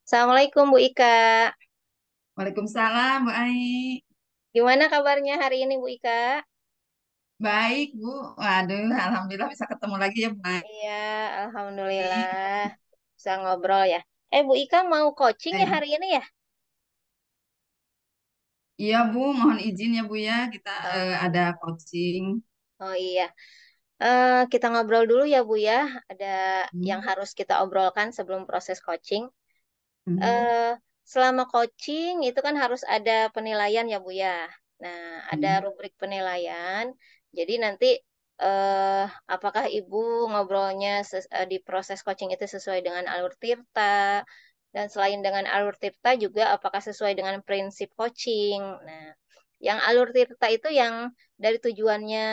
Assalamualaikum Bu Ika. Waalaikumsalam, Bu Ai. Gimana kabarnya hari ini Bu Ika? Baik, Bu. Waduh, alhamdulillah bisa ketemu lagi ya, Bu Ai. Iya, Alhamdulillah bisa ngobrol ya. Bu Ika mau coaching ya Eh, hari ini ya? iya, Bu, mohon izin ya, Bu ya. Kita ada Oh, coaching. oh iya. Kita ngobrol dulu ya Bu ya. Ada yang Hmm, harus kita obrolkan sebelum proses coaching. hmm, eh Selama coaching itu kan harus ada penilaian ya Bu ya. Nah, ada hmm, rubrik penilaian. Jadi nanti eh apakah Ibu ngobrolnya di proses coaching itu sesuai dengan alur Tirta, dan selain dengan alur Tirta juga apakah sesuai dengan prinsip coaching. Nah, yang alur Tirta itu yang dari tujuannya.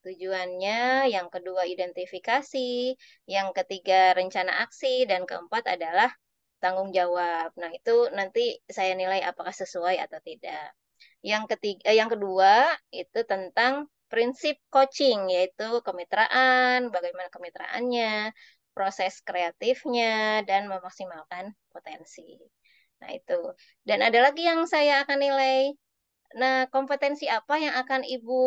Tujuannya, yang kedua identifikasi, yang ketiga rencana aksi, dan keempat adalah tanggung jawab. Nah, itu nanti saya nilai apakah sesuai atau tidak. Yang kedua itu tentang prinsip coaching, yaitu kemitraan, bagaimana kemitraannya, proses kreatifnya, dan memaksimalkan potensi. Nah, itu. Dan ada lagi yang saya akan nilai. Nah, kompetensi apa yang akan Ibu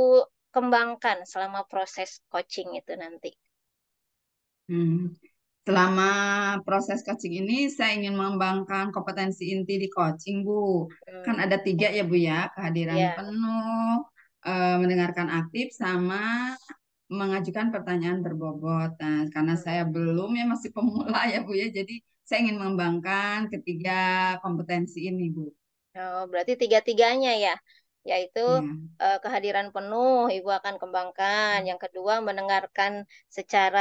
kembangkan selama proses coaching itu nanti? hmm. Selama proses coaching ini, saya ingin mengembangkan kompetensi inti di coaching, Bu. Kan Hmm, ada tiga ya, Bu ya. Kehadiran ya. penuh, mendengarkan aktif, sama mengajukan pertanyaan berbobot. Nah, karena saya Hmm. belum ya masih pemula ya Bu ya, jadi saya ingin mengembangkan ketiga kompetensi ini Bu. Oh, berarti tiga-tiganya ya, yaitu Ya. kehadiran penuh Ibu akan kembangkan. Yang kedua, mendengarkan secara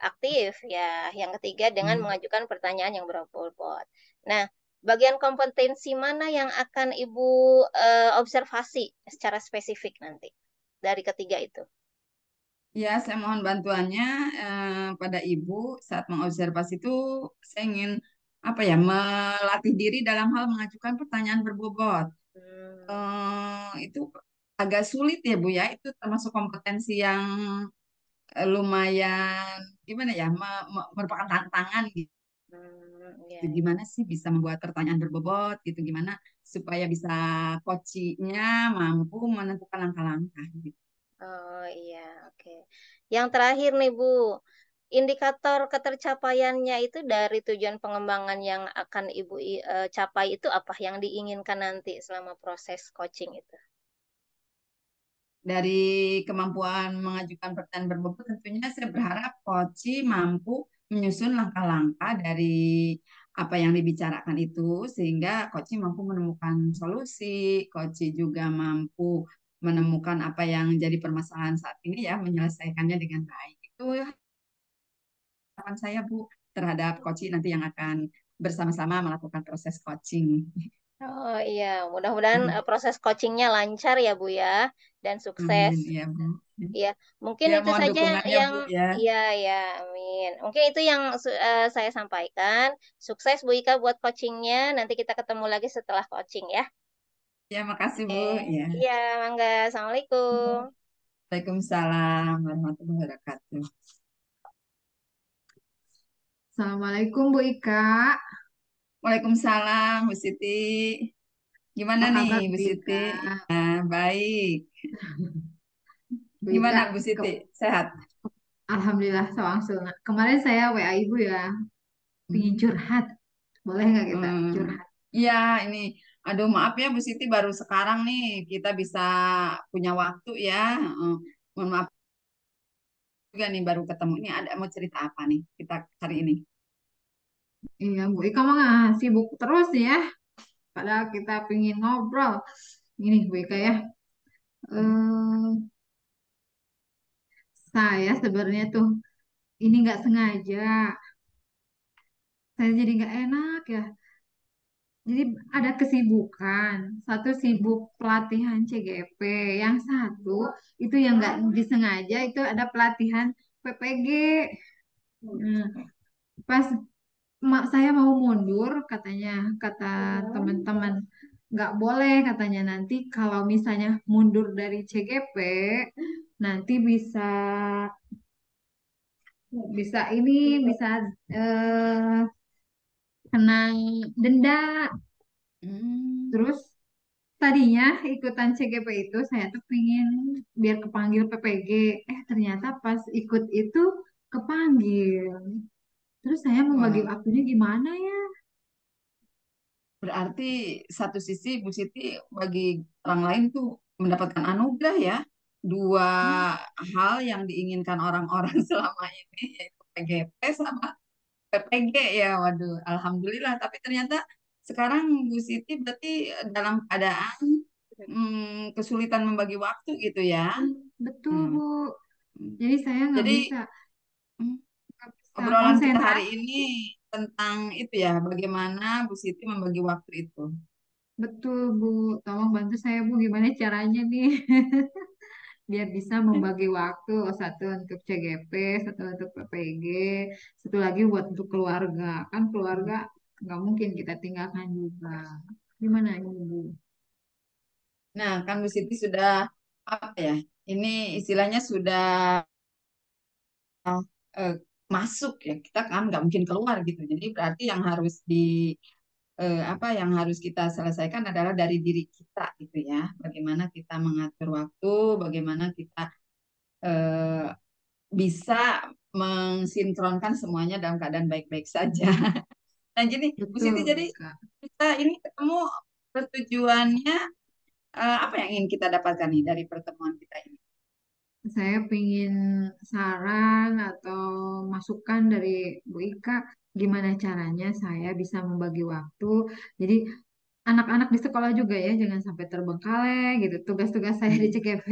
aktif ya. Yang ketiga, dengan Hmm. mengajukan pertanyaan yang berbobot. Nah, bagian kompetensi mana yang akan Ibu observasi secara spesifik nanti dari ketiga itu? Ya, saya mohon bantuannya pada Ibu saat mengobservasi itu. Saya ingin apa ya, melatih diri dalam hal mengajukan pertanyaan berbobot. Hmm, Itu agak sulit ya Bu ya. Itu termasuk kompetensi yang lumayan gimana ya, merupakan tantangan gitu. ya, ya. Gimana sih bisa membuat pertanyaan berbobot gitu, gimana supaya bisa coachnya mampu menentukan langkah-langkah gitu. Oh iya, oke. Yang terakhir nih Bu, indikator ketercapaiannya itu dari tujuan pengembangan yang akan Ibu capai itu apa yang diinginkan nanti selama proses coaching itu? Dari kemampuan mengajukan pertanyaan berbobot, tentunya saya berharap coach mampu menyusun langkah-langkah dari apa yang dibicarakan itu, sehingga coach mampu menemukan solusi, coach juga mampu menemukan apa yang jadi permasalahan saat ini ya, menyelesaikannya dengan baik. Itu harapan saya Bu terhadap coach nanti yang akan bersama-sama melakukan proses coaching. Oh iya, mudah-mudahan proses coachingnya lancar ya Bu ya, dan sukses. Amin ya Bu. Iya, mungkin Ya itu mohon saja dukungannya yang Bu ya. iya ya, amin. Mungkin itu yang saya sampaikan. Sukses Bu Ika buat coachingnya. Nanti kita ketemu lagi setelah coaching ya. Ya makasih Bu Eh, ya. iya, Mangga. Assalamualaikum. Waalaikumsalam warahmatullahi wabarakatuh. Assalamualaikum Bu Ika, Waalaikumsalam Bu Siti. Gimana apa nih kabar Bu Bu Siti? Ika? Nah, baik. Bu Ika, Gimana Bu Siti? Sehat? Alhamdulillah sewang-sewang. Kemarin saya WA Ibu ya, ingin Hmm. curhat. Boleh nggak kita Hmm. curhat? Iya, ini. Aduh, maaf ya Bu Siti, baru sekarang nih kita bisa punya waktu ya. Mohon maaf juga nih baru ketemu. Ini ada mau cerita apa nih kita hari ini? Iya Bu Ika mah sibuk terus nih ya, padahal kita pingin ngobrol. Ini Bu Ika ya, eh, saya sebenarnya tuh ini nggak sengaja, saya jadi nggak enak ya. Jadi ada kesibukan, satu sibuk pelatihan CGP, yang satu itu yang nggak disengaja itu ada pelatihan PPG. Hmm, Pas mak saya mau mundur katanya, kata teman-teman nggak boleh katanya nanti kalau misalnya mundur dari CGP nanti bisa bisa ini bisa kena denda. Hmm, Terus tadinya ikutan CGP itu saya tuh pingin biar kepanggil PPG. Ternyata pas ikut itu kepanggil. Terus saya membagi wah, waktunya gimana ya? berarti satu sisi Bu Siti bagi orang lain tuh mendapatkan anugerah ya. Dua Hmm, hal yang diinginkan orang-orang selama ini yaitu PGP sama PPG ya. Waduh, alhamdulillah. Tapi ternyata sekarang Bu Siti berarti dalam keadaan kesulitan membagi waktu gitu ya. betul, Hmm. Bu. Jadi saya Jadi mm, nggak bisa obrolan kita hari konsentrasi. ini tentang itu ya, bagaimana Bu Siti membagi waktu itu. Betul, Bu. Tolong bantu saya, Bu. Gimana caranya nih? Biar bisa membagi waktu. Satu untuk CGP, satu untuk PPG, satu lagi buat untuk keluarga. Kan keluarga nggak mungkin kita tinggalkan juga. Gimana ini, Bu? Nah, kan Bu Siti sudah apa ya? Ini istilahnya sudah eh, masuk ya. Kita kan nggak mungkin keluar gitu. Jadi berarti yang harus apa yang harus kita selesaikan adalah dari diri kita gitu ya. Bagaimana kita mengatur waktu, bagaimana kita eh, bisa mensinkronkan semuanya dalam keadaan baik-baik saja. Nah, gini, Bu Betul, Siti, jadi Kak. kita ini ketemu pertujuannya apa yang ingin kita dapatkan nih dari pertemuan kita ini? Saya ingin saran atau masukan dari Bu Ika, gimana caranya saya bisa membagi waktu. Jadi anak-anak di sekolah juga ya, jangan sampai terbengkalai gitu. Tugas-tugas saya di Hmm. CKV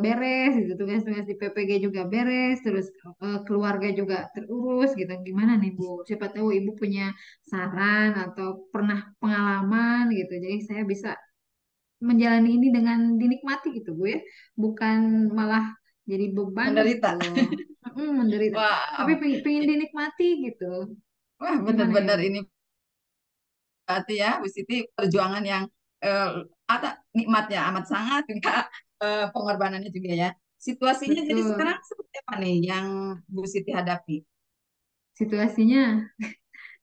beres gitu, tugas-tugas di PPG juga beres, terus keluarga juga terurus gitu. Gimana nih Bu? Siapa tahu Ibu punya saran atau pernah pengalaman gitu. Jadi saya bisa menjalani ini dengan dinikmati gitu Bu ya, bukan malah jadi beban gitu. Menderita. Menderita, tapi Wow. pengen dinikmati gitu. Wah, Gimana ya benar-benar Bu? ini berarti ya, Bu Siti, perjuangan yang eh, ada nikmatnya amat sangat juga pengorbanannya juga ya. Situasinya jadi Betul. sekarang seperti apa nih yang Bu Siti hadapi? Situasinya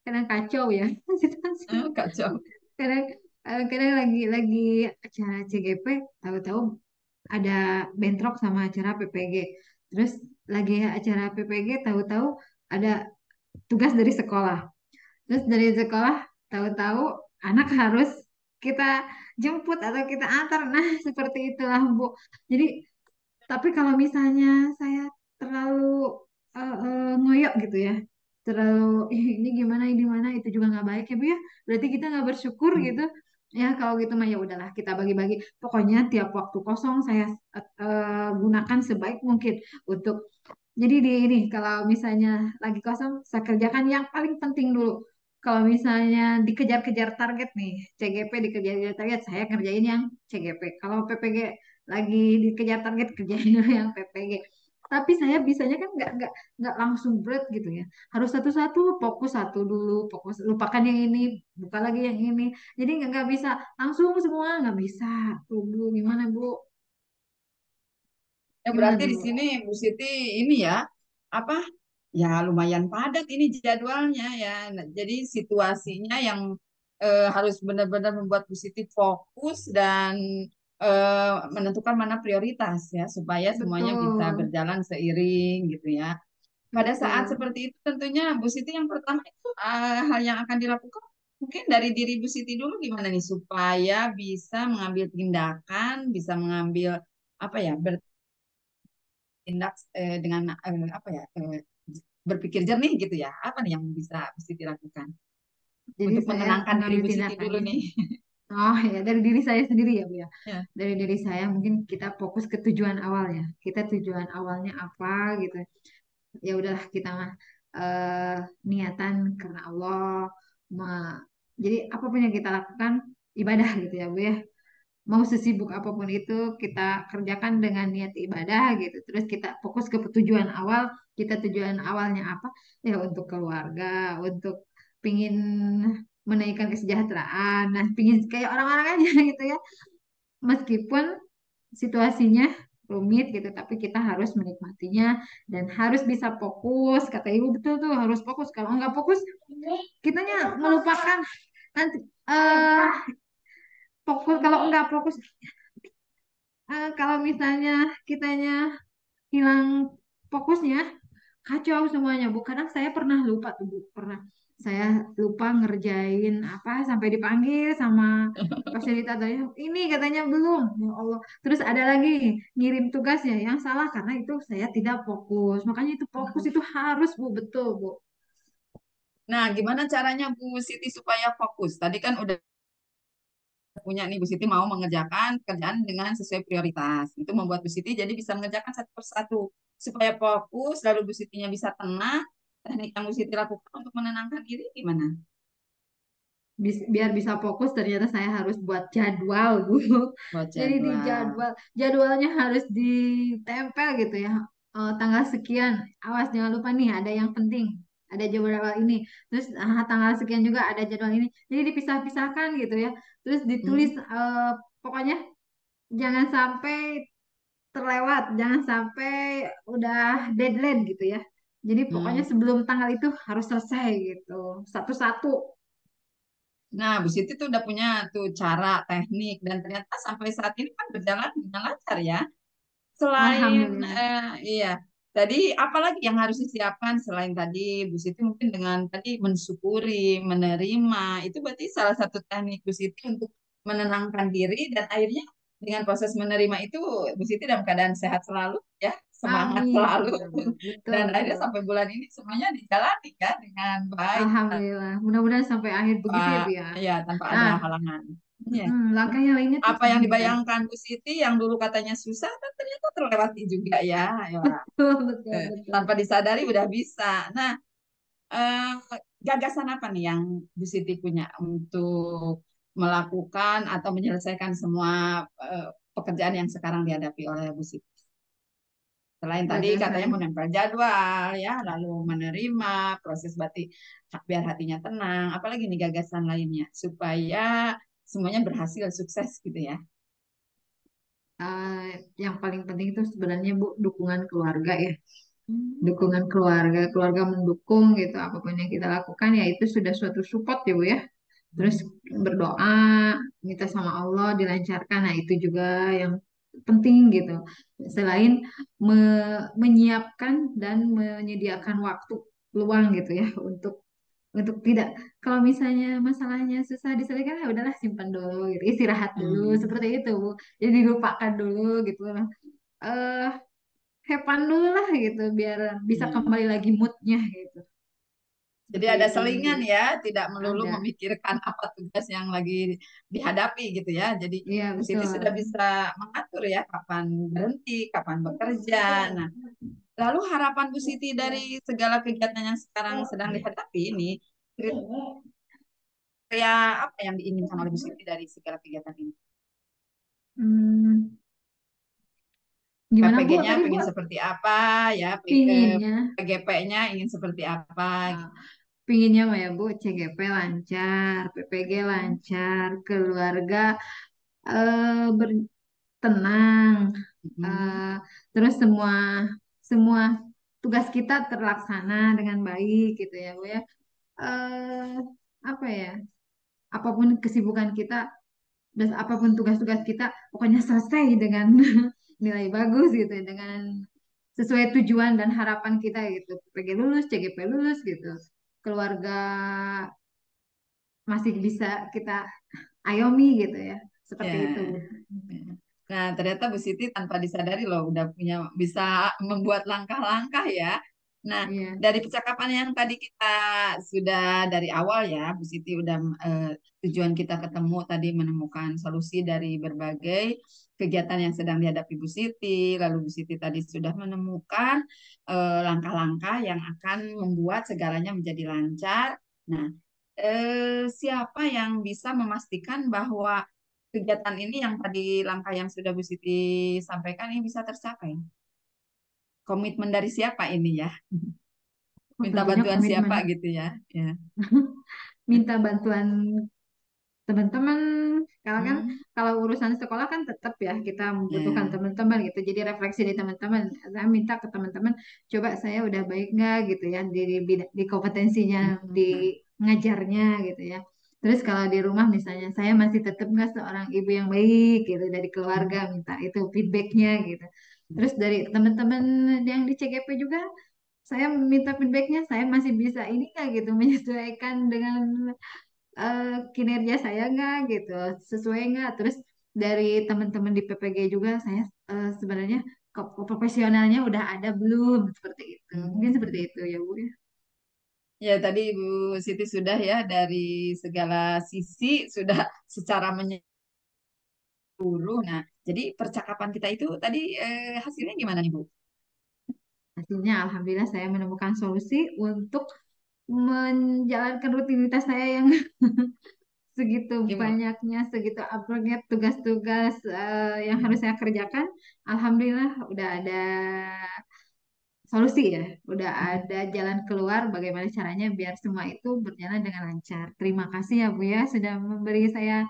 kadang kacau ya. Situasinya Kacau. kadang kadang lagi acara CGP, tahu-tahu ada bentrok sama acara PPG. Terus lagi acara PPG, tahu-tahu ada tugas dari sekolah. Terus dari sekolah tahu-tahu anak harus kita jemput atau kita antar. Nah, seperti itulah, Bu. Jadi, tapi kalau misalnya saya terlalu ngoyok gitu ya, terlalu ini gimana, ini gimana, itu juga nggak baik ya, Bu ya. Berarti kita nggak bersyukur gitu. Ya, kalau gitu mah ya udahlah, kita bagi-bagi. Pokoknya tiap waktu kosong saya gunakan sebaik mungkin untuk jadi di ini kalau misalnya lagi kosong, saya kerjakan yang paling penting dulu. Kalau misalnya dikejar-kejar target nih, CGP dikejar-kejar target, saya kerjain yang CGP. Kalau PPG lagi dikejar target, kerjain yang PPG. Tapi saya bisanya kan nggak langsung berat gitu ya. Harus satu-satu, fokus satu dulu, fokus lupakan yang ini, buka lagi yang ini. Jadi nggak bisa langsung semua, nggak bisa. Tuh Bu, gimana Bu? Ya Gimana berarti tuh di Bu? sini Bu Siti ini ya apa ya lumayan padat ini jadwalnya ya. Nah, jadi situasinya yang harus benar-benar membuat Bu Siti fokus dan menentukan mana prioritas ya supaya semuanya bisa Betul, berjalan seiring gitu ya. Pada saat betul. seperti itu tentunya Bu Siti yang pertama itu hal yang akan dilakukan mungkin dari diri Bu Siti dulu gimana nih supaya bisa mengambil tindakan, bisa mengambil apa ya tindak dengan apa ya berpikir jernih gitu ya. Apa nih yang bisa Bu Siti lakukan Jadi untuk saya menenangkan diri mengambil Bu Siti dulu tindakannya. nih? Oh ya, dari diri saya sendiri ya, Bu ya. Ya. Dari diri saya mungkin kita fokus ke tujuan awalnya. Kita tujuan awalnya apa gitu. Ya udahlah kita mah eh, niatan karena Allah. Ma- Jadi apapun yang kita lakukan ibadah gitu ya, Bu ya. Mau sesibuk apapun itu kita kerjakan dengan niat ibadah gitu. Terus kita fokus ke tujuan awal. Kita tujuan awalnya apa? Ya untuk keluarga, untuk pingin menaikkan kesejahteraan. Nah, pingin kayak orang-orang aja gitu ya. Meskipun situasinya rumit gitu, tapi kita harus menikmatinya dan harus bisa fokus. Kata ibu betul tuh, harus fokus. Kalau nggak fokus, kitanya melupakan nanti. eh Fokus kalau nggak fokus, kalau misalnya kitanya hilang fokusnya, kacau semuanya Bu. Kadang saya pernah lupa tuh Bu, pernah saya lupa ngerjain apa sampai dipanggil sama fasilitatornya, ini katanya belum, ya Allah. Terus ada lagi ngirim tugasnya yang salah karena itu saya tidak fokus. Makanya itu fokus itu harus Bu, betul Bu. Nah, gimana caranya Bu Siti supaya fokus? Tadi kan udah punya nih Bu Siti mau mengerjakan pekerjaan dengan sesuai prioritas. Itu membuat Bu Siti jadi bisa mengerjakan satu persatu supaya fokus, lalu Bu Sitinya bisa tenang. Teknik yang Bu Siti lakukan untuk menenangkan diri gimana? Biar bisa fokus ternyata saya harus buat jadwal Bu. Buat Jadi di jadwal. jadwal, jadwalnya harus ditempel gitu ya. Tanggal sekian, awas jangan lupa nih ada yang penting, ada jadwal ini. Terus tanggal sekian juga ada jadwal ini. Jadi dipisah-pisahkan gitu ya. Terus ditulis, Hmm. pokoknya jangan sampai terlewat, jangan sampai udah deadline gitu ya. Jadi pokoknya Hmm. sebelum tanggal itu harus selesai gitu, satu-satu. Nah, Bu Siti tuh udah punya tuh cara, teknik, dan ternyata sampai saat ini kan berjalan dengan lancar ya. Selain, Alhamdulillah. iya, tadi apalagi yang harus disiapkan selain tadi Bu Siti mungkin dengan tadi mensyukuri, menerima, itu berarti salah satu teknik Bu Siti untuk menenangkan diri dan akhirnya dengan proses menerima itu Bu Siti dalam keadaan sehat selalu ya, semangat Amin. selalu Ya Allah. Betul, dan akhirnya betul. sampai bulan ini semuanya dijalani ya dengan baik, Alhamdulillah. Mudah-mudahan sampai akhir begitu ya, Bu ya. ya tanpa ada Nah, halangan. Iya. langkah yang lainnya tuh Apa yang gimana? dibayangkan Bu Siti yang dulu katanya susah, kan ternyata terlewati juga ya. Ya, Betul, betul, betul. tanpa disadari udah bisa. Nah, eh, gagasan apa nih yang Bu Siti punya untuk melakukan atau menyelesaikan semua pekerjaan yang sekarang dihadapi oleh Bu Siti? Selain tadi katanya Gagasan. menempel jadwal ya, lalu menerima proses berarti biar hatinya tenang. Apalagi nih gagasan lainnya supaya semuanya berhasil sukses gitu ya. eh, yang paling penting itu sebenarnya Bu, dukungan keluarga ya. Hmm. Dukungan keluarga, keluarga mendukung gitu apapun yang kita lakukan ya itu sudah suatu support ya Bu ya. Terus berdoa, minta sama Allah dilancarkan. Nah, itu juga yang penting gitu. Selain menyiapkan dan menyediakan waktu luang gitu ya untuk tidak, kalau misalnya masalahnya susah diselesaikan ya udahlah simpan dulu gitu. Istirahat dulu Hmm. seperti itu Bu. Jadi dilupakan dulu gitu lah. Eh have fun dulu lah gitu biar bisa Ya. kembali lagi moodnya gitu. Jadi Seperti ada itu Bu. selingan Jadi ya, tidak melulu ada. memikirkan apa tugas yang lagi dihadapi gitu ya. Jadi Iya Bu Siti betul. sudah bisa mengatur ya kapan berhenti, kapan bekerja. Nah, lalu harapan Bu Siti dari segala kegiatan yang sekarang sedang dihadapi ini, kriteria apa yang diinginkan oleh Bu Siti dari segala kegiatan ini? Hmm, gimana Bu KPG-nya tadi Bu? pengen seperti apa ya, Pinginnya, PGP-nya ingin seperti apa ah, gitu. pinginnya mah ya Bu, CGP lancar, PPG lancar, keluarga tenang, Mm-mm. eh, terus semua semua tugas kita terlaksana dengan baik gitu ya Bu ya. Eh, apa ya? Apapun kesibukan kita dan apapun tugas-tugas kita, pokoknya selesai dengan nilai bagus gitu, ya, dengan sesuai tujuan dan harapan kita gitu. PG lulus, CGP lulus gitu. Keluarga masih bisa kita ayomi gitu ya. Seperti itu. Ya. Nah, ternyata Bu Siti tanpa disadari loh udah punya bisa membuat langkah-langkah ya. Nah, Iya. dari percakapan yang tadi kita sudah dari awal ya, Bu Siti udah tujuan kita ketemu tadi menemukan solusi dari berbagai kegiatan yang sedang dihadapi Bu Siti. Lalu Bu Siti tadi sudah menemukan langkah-langkah yang akan membuat segalanya menjadi lancar. Nah, siapa yang bisa memastikan bahwa kegiatan ini yang tadi langkah yang sudah Bu Siti sampaikan ini bisa tercapai? Komitmen dari siapa ini ya? Oh, Minta tentunya bantuan siapa komitmen. gitu ya? Ya. Minta bantuan teman-teman, Kalau kan Hmm, kalau urusan sekolah kan tetap ya kita membutuhkan ya. teman-teman gitu. Jadi refleksi di teman-teman. Saya minta ke teman-teman, coba saya udah baik nggak gitu ya di kompetensinya, di Hmm. ngajarnya gitu ya. Terus kalau di rumah misalnya saya masih tetap nggak seorang ibu yang baik gitu dari keluarga, minta itu feedbacknya gitu. Terus dari teman-teman yang di CGP juga saya minta feedbacknya, saya masih bisa ini nggak gitu menyesuaikan dengan eh, kinerja saya nggak gitu, sesuai nggak. Terus dari teman-teman di PPG juga saya sebenarnya profesionalnya udah ada belum, seperti itu. Mungkin seperti Hmm. itu ya Bu ya. Ya, tadi Ibu Siti sudah ya dari segala sisi sudah secara menyeluruh. Nah, jadi percakapan kita itu tadi hasilnya gimana nih Bu? Hasilnya alhamdulillah saya menemukan solusi untuk menjalankan rutinitas saya yang segitu Gimana? banyaknya, segitu uploadnya tugas-tugas yang harus saya kerjakan. Alhamdulillah udah ada solusi ya, udah ada jalan keluar bagaimana caranya biar semua itu berjalan dengan lancar. Terima kasih ya Bu ya sudah memberi saya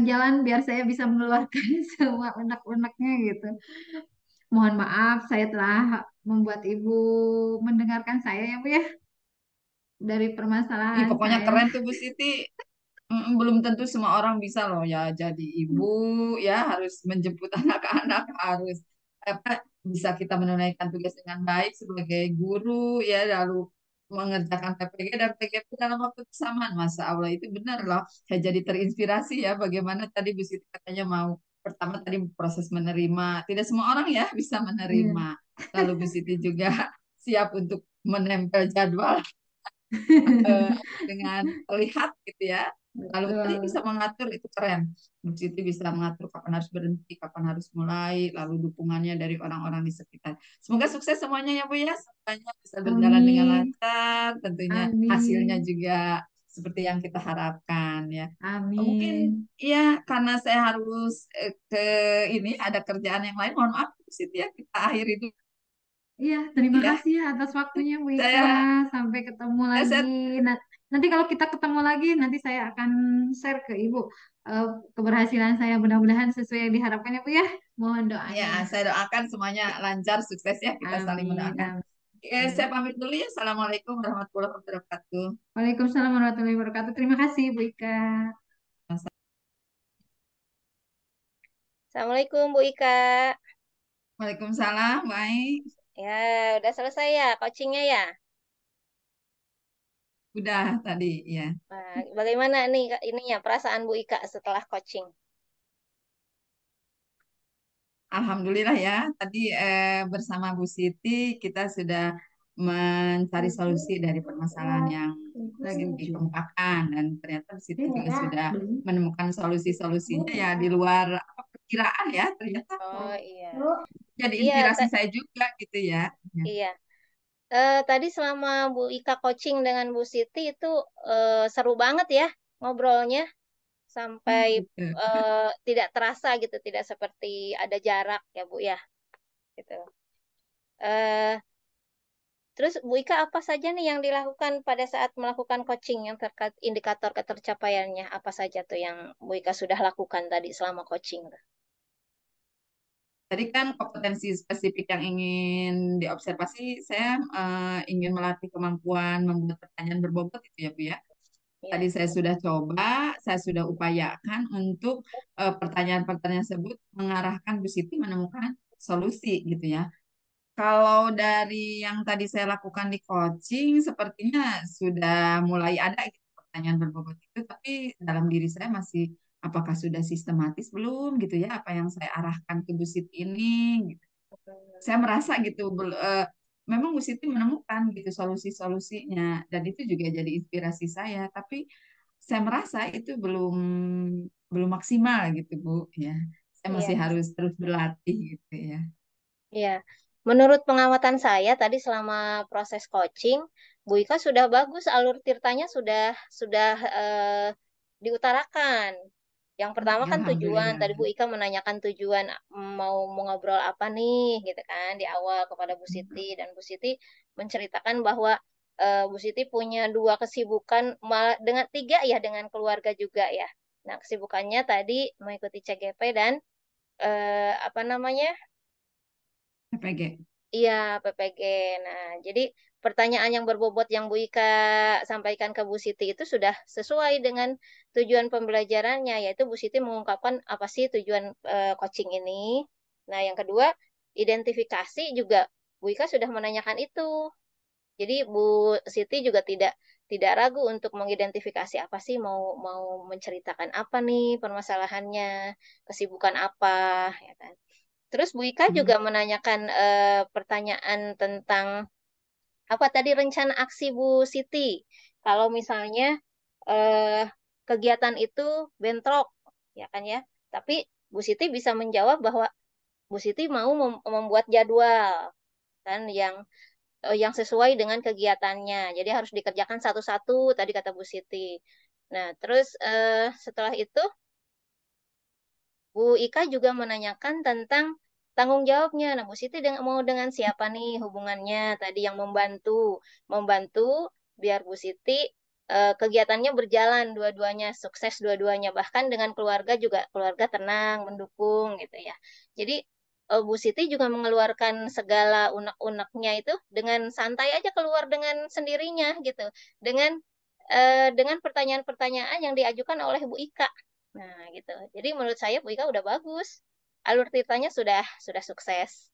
jalan biar saya bisa mengeluarkan semua unek-uneknya gitu. Mohon maaf saya telah membuat Ibu mendengarkan saya ya Bu ya dari Ih, permasalahan pokoknya saya. keren tuh Bu Siti. Belum tentu semua orang bisa loh ya jadi ibu, ya harus menjemput anak-anak, harus apa bisa kita menunaikan tugas dengan baik sebagai guru ya, lalu mengerjakan PPG dan PGP dalam waktu bersamaan. Masa Allah, itu benar loh. Saya jadi terinspirasi ya bagaimana tadi Bu Siti katanya mau pertama tadi proses menerima. Tidak semua orang ya bisa Iya. menerima. Lalu Bu Siti juga siap untuk menempel jadwal eh, dengan terlihat gitu ya. Lalu tadi bisa Betul. mengatur, itu keren. Bu Siti bisa mengatur kapan harus berhenti, kapan harus mulai, lalu dukungannya dari orang-orang di sekitar. Semoga sukses semuanya ya Bu ya. Semuanya bisa berjalan dengan Amin. lancar, tentunya hasilnya Amin. juga seperti yang kita harapkan ya. Mungkin Amin. ya karena saya harus ke ini ada kerjaan yang lain, mohon maaf Bu Siti ya, kita akhiri dulu Iya, terima ya. kasih ya atas waktunya Bu Ika. Saya Sampai ketemu saya, lagi. saya Nanti kalau kita ketemu lagi, nanti saya akan share ke Ibu eh, keberhasilan saya. Mudah-mudahan sesuai yang diharapkan ya Bu ya. Mohon Ya, doanya. saya doakan semuanya lancar, sukses ya. Kita saling Amin. mendoakan. Oke, saya Amin. pamit dulu ya. Assalamualaikum warahmatullahi wabarakatuh. Waalaikumsalam warahmatullahi wabarakatuh. Terima kasih Bu Ika. Assalamualaikum Bu Ika. Waalaikumsalam, baik. Ya, udah selesai ya coachingnya ya? Udah tadi ya. Nah, bagaimana nih ininya perasaan Bu Ika setelah coaching? Alhamdulillah ya. Tadi bersama Bu Siti kita sudah mencari solusi dari permasalahan yang Setuju. dikemukakan, dan ternyata Bu Siti juga sudah Belum. menemukan solusi-solusinya ya di luar apa, perkiraan ya. Ternyata Oh iya. jadi Iya, inspirasi saya juga gitu ya. Ya. iya. Tadi selama Bu Ika coaching dengan Bu Siti itu seru banget ya ngobrolnya sampai Gitu. tidak terasa gitu, tidak seperti ada jarak ya Bu ya, gitu. Eh, Terus Bu Ika apa saja nih yang dilakukan pada saat melakukan coaching yang terkait indikator ketercapaiannya apa saja tuh yang Bu Ika sudah lakukan tadi selama coaching tuh? Tadi kan kompetensi spesifik yang ingin diobservasi, saya ingin melatih kemampuan membuat pertanyaan berbobot itu ya Bu ya. Tadi Ya. saya sudah coba, saya sudah upayakan untuk pertanyaan-pertanyaan tersebut mengarahkan Bu Siti menemukan solusi gitu ya. Kalau dari yang tadi saya lakukan di coaching, sepertinya sudah mulai ada gitu pertanyaan berbobot itu, tapi dalam diri saya masih apakah sudah sistematis belum gitu ya apa yang saya arahkan ke Bu Siti ini gitu. Saya merasa gitu memang Bu Siti menemukan gitu solusi-solusinya, dan itu juga jadi inspirasi saya, tapi saya merasa itu belum belum maksimal gitu Bu ya. Saya masih Iya. harus terus berlatih gitu ya. Iya, menurut pengamatan saya tadi selama proses coaching, Bu Ika sudah bagus, alur tirtanya sudah diutarakan. Yang pertama kan tujuan, tadi Alhamdulillah. Bu Ika menanyakan tujuan mau ngobrol apa nih, gitu kan, di awal kepada Bu Siti dan Bu Siti menceritakan bahwa Bu Siti punya dua kesibukan, malah dengan tiga ya dengan keluarga juga ya. Nah, kesibukannya tadi mengikuti CGP dan apa namanya? PPG. Iya, PPG. Nah, jadi pertanyaan yang berbobot yang Bu Ika sampaikan ke Bu Siti itu sudah sesuai dengan tujuan pembelajarannya, yaitu Bu Siti mengungkapkan apa sih tujuan coaching ini. Nah, yang kedua, identifikasi juga Bu Ika sudah menanyakan itu. Jadi Bu Siti juga tidak ragu untuk mengidentifikasi apa sih mau mau menceritakan apa nih permasalahannya, kesibukan apa, ya kan. Terus Bu Ika Hmm. juga menanyakan pertanyaan tentang apa tadi rencana aksi Bu Siti. Kalau misalnya eh, kegiatan itu bentrok, ya kan ya. Tapi Bu Siti bisa menjawab bahwa Bu Siti mau membuat jadwal kan yang sesuai dengan kegiatannya. Jadi harus dikerjakan satu-satu tadi kata Bu Siti. Nah, terus setelah itu Bu Ika juga menanyakan tentang tanggung jawabnya. Nah, Bu Siti mau dengan siapa nih hubungannya? Tadi yang membantu biar Bu Siti kegiatannya berjalan dua-duanya, sukses dua-duanya. Bahkan dengan keluarga juga keluarga tenang, mendukung gitu ya. Jadi Bu Siti juga mengeluarkan segala unek-uneknya itu dengan santai aja keluar dengan sendirinya gitu. Dengan dengan pertanyaan-pertanyaan yang diajukan oleh Bu Ika. Nah, gitu. Jadi menurut saya Bu Ika udah bagus. Alur ceritanya sudah sukses.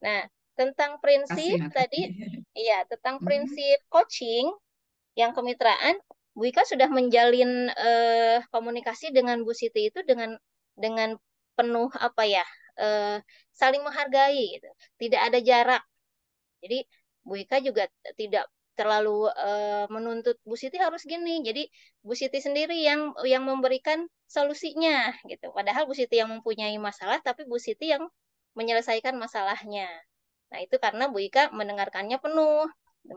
Nah, tentang Makasih, prinsip tadi, makasih. iya, tentang Hmm. prinsip coaching yang kemitraan, Bu Ika sudah menjalin komunikasi dengan Bu Siti itu dengan penuh apa ya, saling menghargai gitu. Tidak ada jarak. Jadi Bu Ika juga tidak terlalu menuntut Bu Siti harus gini. Jadi Bu Siti sendiri yang memberikan solusinya gitu. Padahal Bu Siti yang mempunyai masalah, tapi Bu Siti yang menyelesaikan masalahnya. Nah, itu karena Bu Ika mendengarkannya penuh,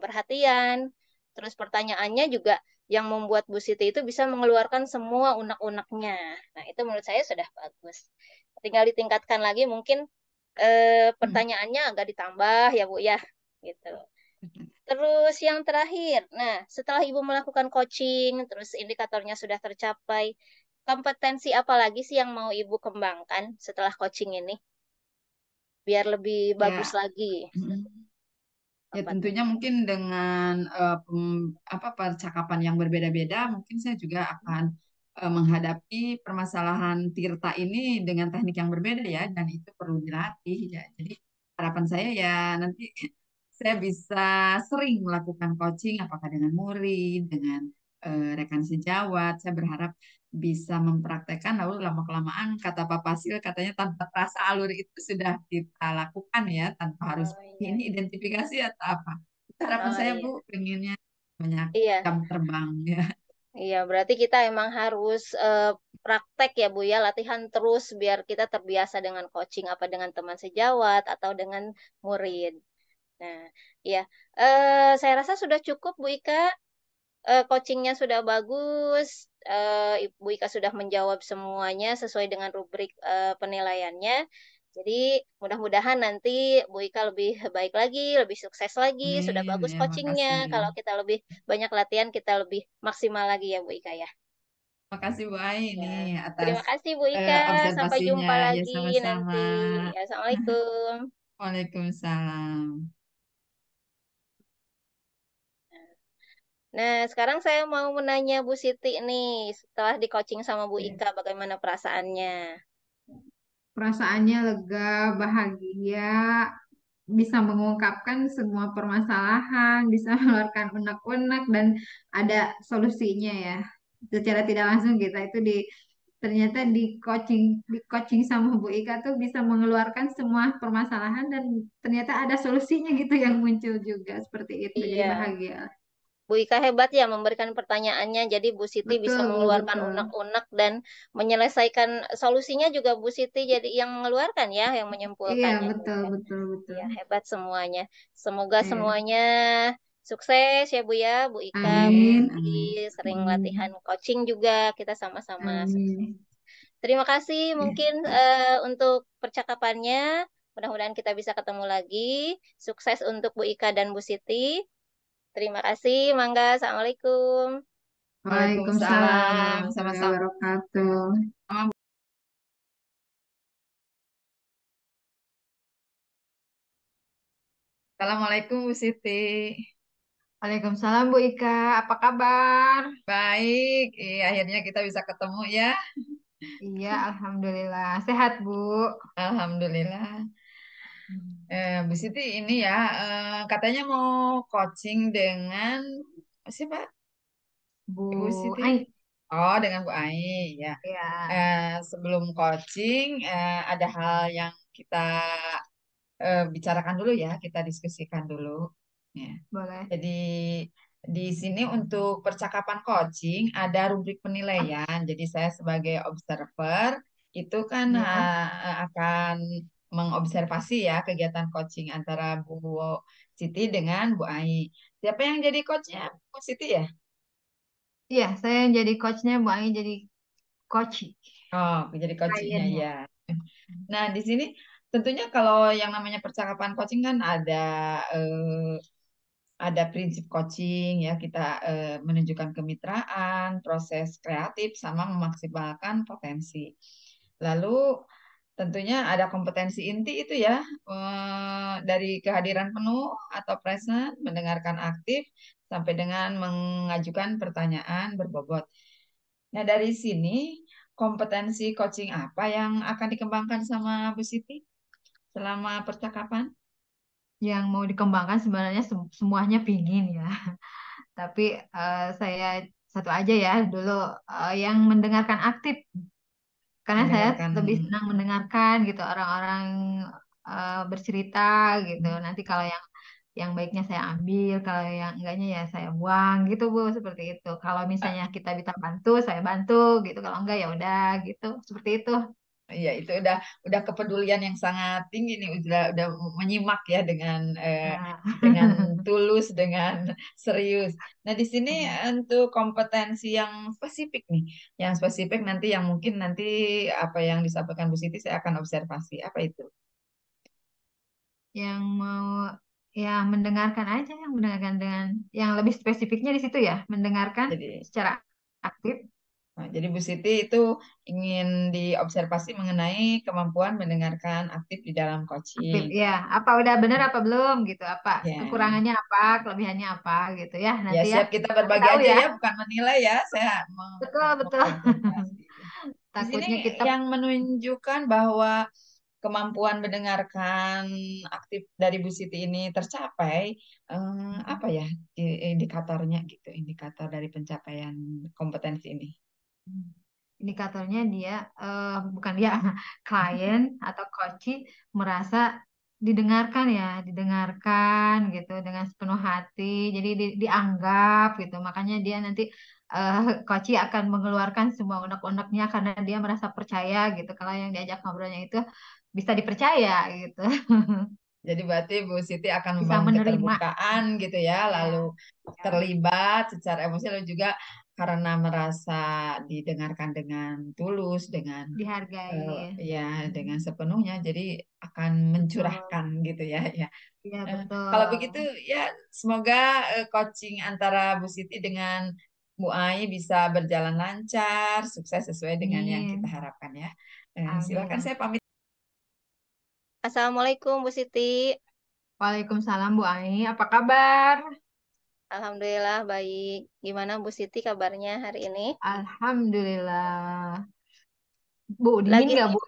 perhatian. Terus pertanyaannya juga yang membuat Bu Siti itu bisa mengeluarkan semua unek-uneknya. Nah, itu menurut saya sudah bagus. Tinggal ditingkatkan lagi mungkin Hmm. pertanyaannya agak ditambah ya Bu ya gitu. Terus yang terakhir, nah setelah Ibu melakukan coaching, terus indikatornya sudah tercapai, kompetensi apa lagi sih yang mau Ibu kembangkan setelah coaching ini biar lebih bagus Ya. lagi? Hmm. Ya Apa tuh? tentunya mungkin dengan apa percakapan yang berbeda-beda, mungkin saya juga akan menghadapi permasalahan Tirta ini dengan teknik yang berbeda ya, dan itu perlu dilatih ya. Jadi harapan saya ya nanti saya bisa sering melakukan coaching, apakah dengan murid, dengan rekan sejawat. Saya berharap bisa mempraktekkan, lalu lama-kelamaan kata Pak Pasil katanya tanpa terasa alur itu sudah kita lakukan ya, tanpa harus Oh iya, ini identifikasi atau apa. Itu harapan oh saya iya, Bu, pengennya banyak iya, jam terbang ya. iya. Berarti kita emang harus praktek ya Bu ya, latihan terus biar kita terbiasa dengan coaching apa dengan teman sejawat atau dengan murid. Nah, iya. Saya rasa sudah cukup Bu Ika. Coachingnya sudah bagus, Ibu Ika sudah menjawab semuanya sesuai dengan rubrik penilaiannya. Jadi mudah-mudahan nanti Bu Ika lebih baik lagi, lebih sukses lagi. Sudah Amin bagus ya, coachingnya. makasih. Kalau kita lebih banyak latihan, kita lebih maksimal lagi ya Bu Ika ya. Makasih Bu Ai Ya. ini atas Terima kasih Bu Ika. Sampai observasinya jumpa ya, lagi sama-sama. nanti. Ya, Assalamualaikum. Waalaikumsalam. Nah, sekarang saya mau menanya Bu Siti nih, setelah di coaching sama Bu Ya. Ika, bagaimana perasaannya? Perasaannya lega, bahagia, bisa mengungkapkan semua permasalahan, bisa mengeluarkan unek-unek dan ada solusinya ya. Secara tidak langsung kita itu ternyata di coaching sama Bu Ika tuh bisa mengeluarkan semua permasalahan dan ternyata ada solusinya gitu yang muncul juga seperti itu. Jadi Iya, bahagia. Bu Ika hebat ya memberikan pertanyaannya. Jadi Bu Siti bisa Betul, mengeluarkan betul. unek-unek dan menyelesaikan solusinya juga Bu Siti jadi yang mengeluarkan ya, yang Iya, menyimpulkannya. betul, betul, betul. Iya, hebat semuanya. Semoga Iya. semuanya sukses ya Bu ya, Bu Ika, Bu Amin, Siti, Amin. sering latihan amin, coaching juga, kita sama-sama sukses. amin. Terima kasih Ya. mungkin untuk percakapannya. Mudah-mudahan kita bisa ketemu lagi. Sukses untuk Bu Ika dan Bu Siti. Terima kasih, Mangga. Assalamualaikum. Waalaikumsalam Waalaikumsalam. warahmatullahi Sama-sama. wabarakatuh. Assalamualaikum Bu Siti. Waalaikumsalam Bu Ika, apa kabar? Baik, akhirnya kita bisa ketemu ya. Iya, alhamdulillah. Sehat, Bu. Alhamdulillah. Hmm. Bu Siti ini ya, katanya mau coaching dengan siapa? Ibu Bu Siti. Ai. Oh, dengan Bu Ai ya. Ya, Sebelum coaching, ada hal yang kita bicarakan dulu ya, kita diskusikan dulu. Ya. boleh. Jadi di sini untuk percakapan coaching ada rubrik penilaian. Jadi saya sebagai observer itu kan Ya. akan mengobservasi ya kegiatan coaching antara Bu Siti dengan Bu Ai. Siapa yang jadi coachnya? Bu Siti ya? Iya, saya yang jadi coachnya, Bu Ai jadi coach Oh, jadi coachingnya kliennya. ya. Nah, di sini tentunya kalau yang namanya percakapan coaching kan ada prinsip coaching ya, kita menunjukkan kemitraan, proses kreatif sama memaksimalkan potensi. Lalu tentunya ada kompetensi inti itu ya, dari kehadiran penuh atau present, mendengarkan aktif sampai dengan mengajukan pertanyaan berbobot. Nah, dari sini kompetensi coaching apa yang akan dikembangkan sama Bu Siti selama percakapan? Yang mau dikembangkan sebenarnya semuanya pingin ya. Tapi saya satu aja ya dulu yang mendengarkan aktif. Karena saya Mendengarkan. lebih senang mendengarkan gitu orang-orang bercerita gitu. Nanti kalau yang baiknya saya ambil, kalau yang enggaknya ya saya buang gitu Bu, seperti itu. Kalau misalnya kita bisa bantu, saya bantu gitu. Kalau enggak ya udah gitu, seperti itu. Iya, itu udah kepedulian yang sangat tinggi nih, udah menyimak ya Nah, dengan tulus, dengan serius. Nah, di sini untuk kompetensi yang spesifik nih, yang spesifik nanti yang mungkin nanti apa yang disampaikan Bu Siti saya akan observasi apa itu. yang mau ya mendengarkan aja, yang mendengarkan dengan yang lebih spesifiknya di situ ya, mendengarkan Jadi, secara aktif, jadi Bu Siti itu ingin diobservasi mengenai kemampuan mendengarkan aktif di dalam aktif coaching. ya. Apa udah benar apa belum gitu? Apa Ya. kekurangannya apa, kelebihannya apa gitu ya. Ya, Nanti ya, siap kita nanti berbagi tahu aja ya. ya, bukan menilai ya. Saya Betul betul. mengobservasi. Di sini Takutnya kita yang menunjukkan bahwa kemampuan mendengarkan aktif dari Bu Siti ini tercapai, apa ya indikatornya gitu, indikator dari pencapaian kompetensi ini. indikatornya dia bukan dia klien atau coach merasa didengarkan ya, didengarkan gitu dengan sepenuh hati. Jadi dianggap gitu. Makanya dia nanti coach akan mengeluarkan semua unek-uneknya karena dia merasa percaya gitu. Kalau yang diajak ngobrolnya itu bisa dipercaya gitu. Jadi berarti Bu Siti akan Bisa membangun menerima. keterbukaan gitu ya, lalu Ya, ya, terlibat secara emosi, lalu juga karena merasa didengarkan dengan tulus, dengan dihargai. ya dengan sepenuhnya, jadi akan Betul. mencurahkan gitu ya. Ya. Iya, Kalau begitu betul. ya semoga coaching antara Bu Siti dengan Bu Ai bisa berjalan lancar, sukses sesuai dengan yang kita Amin. harapkan ya. Amin. Silakan saya pamit. Assalamualaikum Bu Siti. Waalaikumsalam Bu Ai, apa kabar? Alhamdulillah baik. Gimana Bu Siti kabarnya hari ini? Alhamdulillah. Bu, dingin Lagi nggak Bu?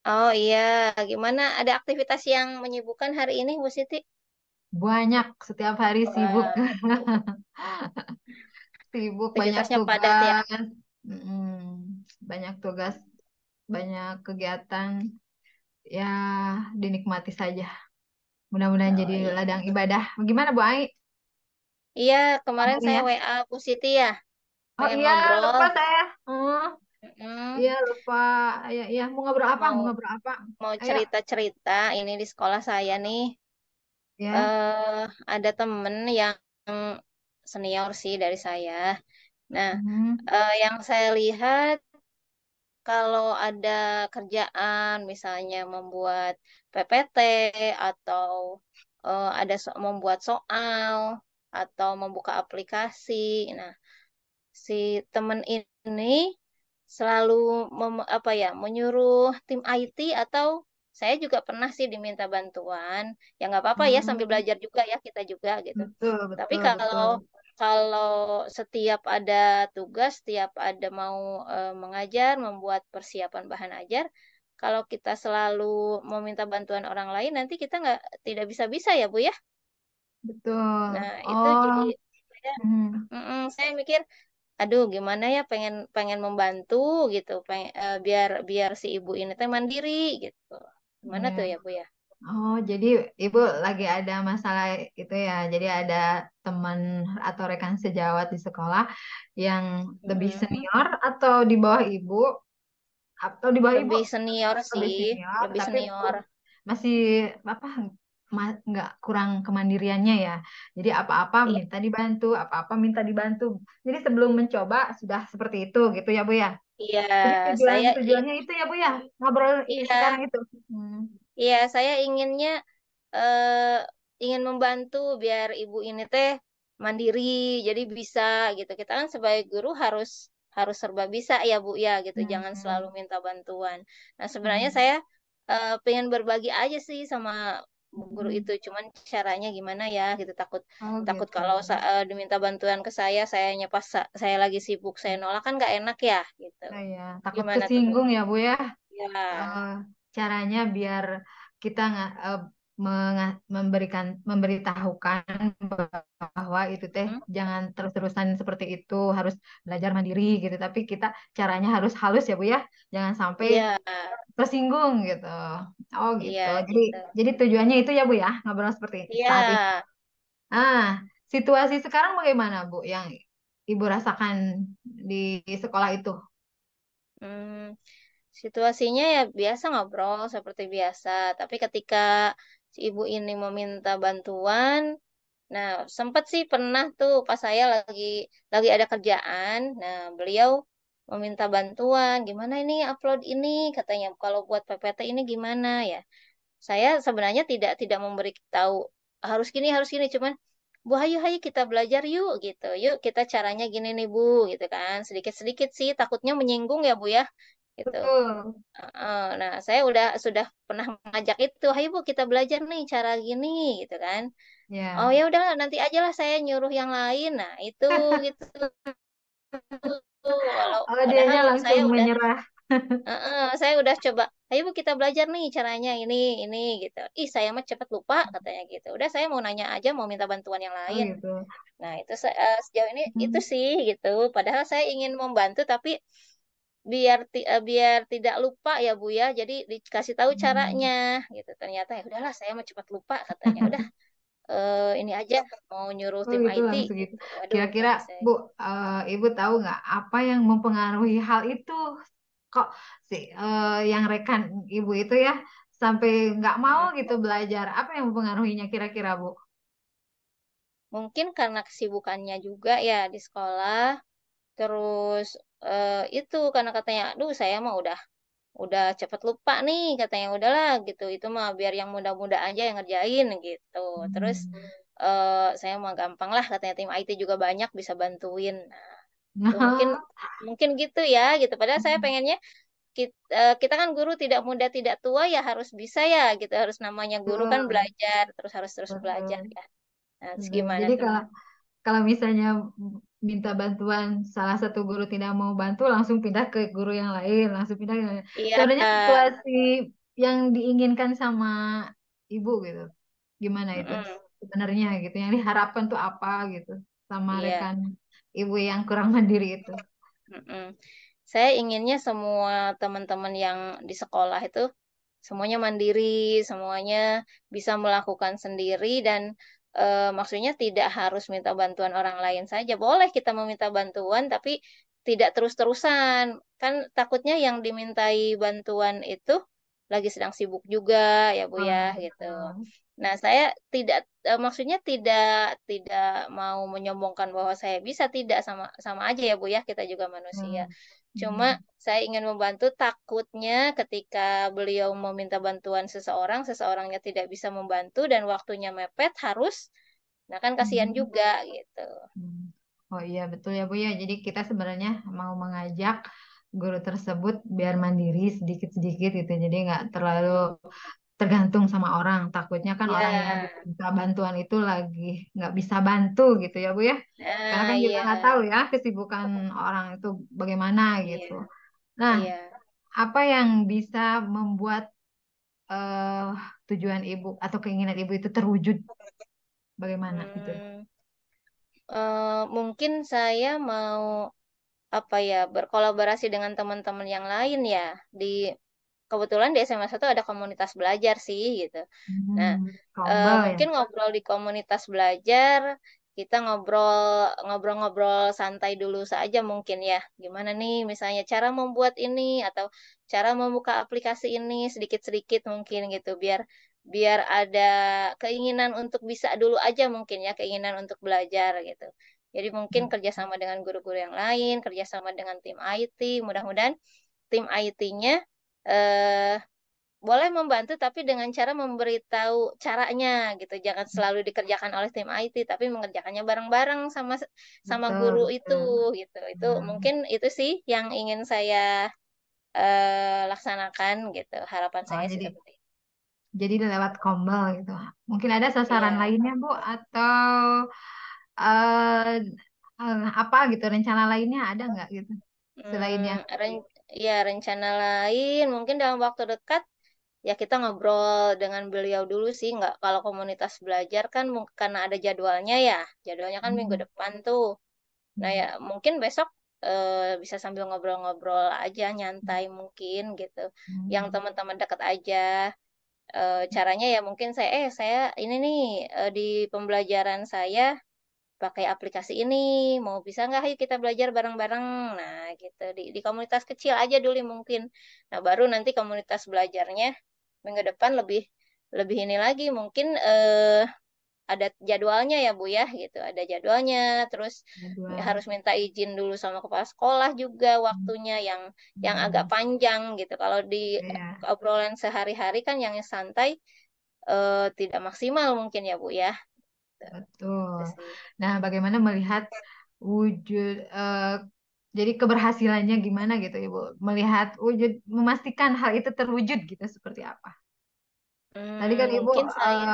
Oh iya, gimana? Ada aktivitas yang menyibukkan hari ini Bu Siti? Banyak, setiap hari sibuk. Wah, Sibuk, banyak aktivitasnya padat ya. tugas. Banyak tugas, banyak kegiatan. Ya, dinikmati saja. Mudah-mudahan Oh jadi iya. ladang ibadah. Gimana Bu Ai? Iya, kemarin saya Kabarnya? WA Bu Siti ya, Oh pengen iya, ngobrol. lupa saya. Mm, Iya, lupa. Iya, iya. Mau ngobrol apa? Mau mau ngobrol apa? mau Ayo, cerita-cerita ini di sekolah saya nih. ya. eh ada temen yang senior sih dari saya. Nah, Hmm. yang saya lihat kalau ada kerjaan misalnya membuat PPT atau membuat soal atau membuka aplikasi. Nah, si temen ini selalu menyuruh tim IT atau saya juga pernah sih diminta bantuan. Ya nggak apa-apa ya sambil Hmm, belajar juga ya kita juga gitu. betul, Tapi betul, kalau betul. kalau setiap ada tugas, setiap ada mau mengajar, membuat persiapan bahan ajar, kalau kita selalu meminta bantuan orang lain, nanti kita nggak tidak bisa-bisa ya Bu ya. Betul. Nah itu jadi Oh, saya, hmm, saya mikir, aduh gimana ya pengen pengen membantu gitu, biar biar si ibu ini teh mandiri gitu. Gimana iya. tuh ya Bu ya? Oh, jadi Ibu lagi ada masalah itu ya. Jadi ada teman atau rekan sejawat di sekolah yang lebih Mm-mm. senior atau di bawah Ibu atau di bawah Ibu Lebih senior lebih sih, senior, lebih tapi senior. masih apa nggak kurang kemandiriannya ya. Jadi apa-apa Iya, minta dibantu, apa-apa minta dibantu. Jadi sebelum mencoba sudah seperti itu gitu ya Bu ya. iya, Jadi saya tujuannya itu ya Bu ya, ngobrol sekarang iya, itu. Hmm. iya, saya inginnya eh, ingin membantu biar ibu ini teh mandiri, jadi bisa gitu. Kita kan sebagai guru harus harus serba bisa ya Bu ya gitu. Jangan selalu Hmm. minta bantuan. Nah sebenarnya Hmm. saya pengen berbagi aja sih sama bu guru Hmm. itu. Cuman caranya gimana ya gitu. Takut Oh takut gitu. kalau diminta bantuan ke sayanya pas saya lagi sibuk saya nolak kan nggak enak ya gitu. Oh ya, takut Gimana tuh Bu? kesinggung ya Bu ya. Ya, Eh, Caranya biar kita nggak memberitahukan bahwa itu teh mm, jangan terus-terusan seperti itu, harus belajar mandiri gitu. Tapi kita caranya harus halus ya Bu ya, jangan sampai iya, tersinggung gitu. Oh iya gitu. Jadi gitu. jadi tujuannya itu ya Bu ya, ngobrol seperti Iya. saat ini. Ah, situasi sekarang bagaimana Bu yang Ibu rasakan di sekolah itu? Hmm, situasinya ya biasa ngobrol seperti biasa, tapi ketika si ibu ini meminta bantuan, nah sempat sih pernah tuh pas saya lagi ada kerjaan, nah beliau meminta bantuan, gimana ini upload ini, katanya kalau buat PPT ini gimana ya? Saya sebenarnya tidak memberi tahu harus gini, cuman Bu hayu hayu kita belajar yuk gitu, yuk kita caranya gini nih Bu gitu kan, sedikit-sedikit sih takutnya menyinggung ya Bu ya gitu. Betul. Nah, saya sudah pernah mengajak itu, "Ayo Bu, kita belajar nih cara gini," gitu kan. Oh Ya. ya udah nanti aja lah saya nyuruh yang lain. Nah, itu gitu. Walau Oh, padahal dianya langsung menyerah. saya udah coba, "Ayo Bu, kita belajar nih caranya ini gitu." Ih, saya mah cepet lupa katanya gitu. Udah saya mau nanya aja, mau minta bantuan yang Oh lain. gitu. Nah, itu sejauh ini itu Hmm. sih gitu. Padahal saya ingin membantu tapi biar tidak lupa ya Bu ya. Jadi dikasih tahu caranya Hmm. gitu. Ternyata ya udahlah saya mau cepat lupa katanya. Udah ini aja mau nyuruh Oh tim gitu IT langsung gitu. gitu. Waduh, Kira-kira kata saya. Bu, Ibu tahu nggak apa yang mempengaruhi hal itu? Kok yang rekan Ibu itu ya sampai nggak mau Mm-mm. gitu belajar? Apa yang mempengaruhinya kira-kira Bu? Mungkin karena kesibukannya juga ya di sekolah. Terus itu karena katanya, aduh saya mah udah cepet lupa nih katanya udahlah gitu itu mah biar yang muda-muda aja yang ngerjain gitu terus Hmm. saya mah gampang lah katanya tim IT juga banyak bisa bantuin nah itu mungkin mungkin gitu ya gitu padahal saya pengennya kita kan guru tidak muda tidak tua ya harus bisa ya gitu harus namanya guru kan Betul, belajar terus harus terus belajar betul, ya nah terus betul. gimana Jadi tuh. kalau kalau misalnya minta bantuan salah satu guru tidak mau bantu langsung pindah ke guru yang lain langsung pindah Iya, sebenarnya situasi yang diinginkan sama ibu gitu gimana itu mm-mm, sebenarnya gitu yang diharapkan tuh apa gitu sama iya. rekan ibu yang kurang mandiri itu. Mm-mm. Saya inginnya semua teman-teman yang di sekolah itu semuanya mandiri, semuanya bisa melakukan sendiri dan maksudnya tidak harus minta bantuan orang lain saja. Boleh kita meminta bantuan, tapi tidak terus-terusan. Kan takutnya yang dimintai bantuan itu lagi sedang sibuk juga, ya Bu ya, Oh, gitu. gitu. Nah, saya maksudnya tidak mau menyombongkan bahwa saya bisa, tidak sama sama aja ya Bu ya, kita juga manusia. Hmm. Cuma Hmm. saya ingin membantu, takutnya ketika beliau meminta bantuan seseorang, seseorangnya tidak bisa membantu dan waktunya mepet harus, nah kan kasihan Hmm. juga gitu. Hmm. Oh iya betul ya Bu ya. Jadi kita sebenarnya mau mengajak guru tersebut biar mandiri sedikit-sedikit gitu. Jadi nggak terlalu tergantung sama orang. Takutnya kan orang yang Ya, minta bantuan itu lagi nggak bisa bantu gitu ya Bu ya. Karena nah kan kita iya, nggak tahu ya kesibukan orang itu bagaimana iya, gitu. Nah, iya. apa yang bisa membuat eh, tujuan ibu atau keinginan ibu itu terwujud? Bagaimana gitu? Hmm, mungkin saya mau apa ya berkolaborasi dengan teman-teman yang lain ya di kebetulan di SMA 1 ada komunitas belajar sih gitu. Nah, Tombol ya. mungkin ngobrol di komunitas belajar, kita ngobrol-ngobrol santai dulu saja mungkin ya. Gimana nih misalnya cara membuat ini atau cara membuka aplikasi ini sedikit-sedikit mungkin gitu biar biar ada keinginan untuk bisa dulu aja mungkin ya, keinginan untuk belajar gitu. Jadi mungkin kerjasama dengan guru-guru yang lain, kerjasama dengan tim IT, mudah-mudahan tim IT-nya boleh membantu tapi dengan cara memberitahu caranya gitu. Jangan selalu dikerjakan oleh tim IT tapi mengerjakannya bareng-bareng sama sama Betul, guru itu betul. gitu. Itu Nah, mungkin itu sih yang ingin saya laksanakan gitu. Harapan oh, saya sih jadi seperti itu. lewat Kombel gitu. Mungkin ada sasaran Iya. lainnya Bu atau eh apa gitu rencana lainnya ada nggak gitu selain yang tadi? Ya rencana lain mungkin dalam waktu dekat ya kita ngobrol dengan beliau dulu sih nggak kalau komunitas belajar kan karena ada jadwalnya ya jadwalnya kan minggu Hmm, depan tuh. Nah ya hmm, mungkin besok bisa sambil ngobrol-ngobrol aja nyantai mungkin gitu. Yang hmm, teman-teman dekat aja. Caranya ya mungkin saya ini nih di pembelajaran saya pakai aplikasi ini. Mau bisa nggak? Ayo kita belajar bareng-bareng. Nah gitu di komunitas kecil aja dulu mungkin. Nah baru nanti komunitas belajarnya minggu depan lebih lebih ini lagi mungkin ada jadwalnya ya Bu ya gitu ada jadwalnya terus jadwal. harus minta izin dulu sama kepala sekolah juga waktunya yang agak Hmm, panjang gitu kalau di iya, obrolan sehari-hari kan yang santai tidak maksimal mungkin ya Bu ya. betul. Itu sih. Nah, bagaimana melihat wujud jadi keberhasilannya gimana gitu Ibu? Melihat wujud memastikan hal itu terwujud gitu seperti apa? Tadi kan Ibu Mungkin saya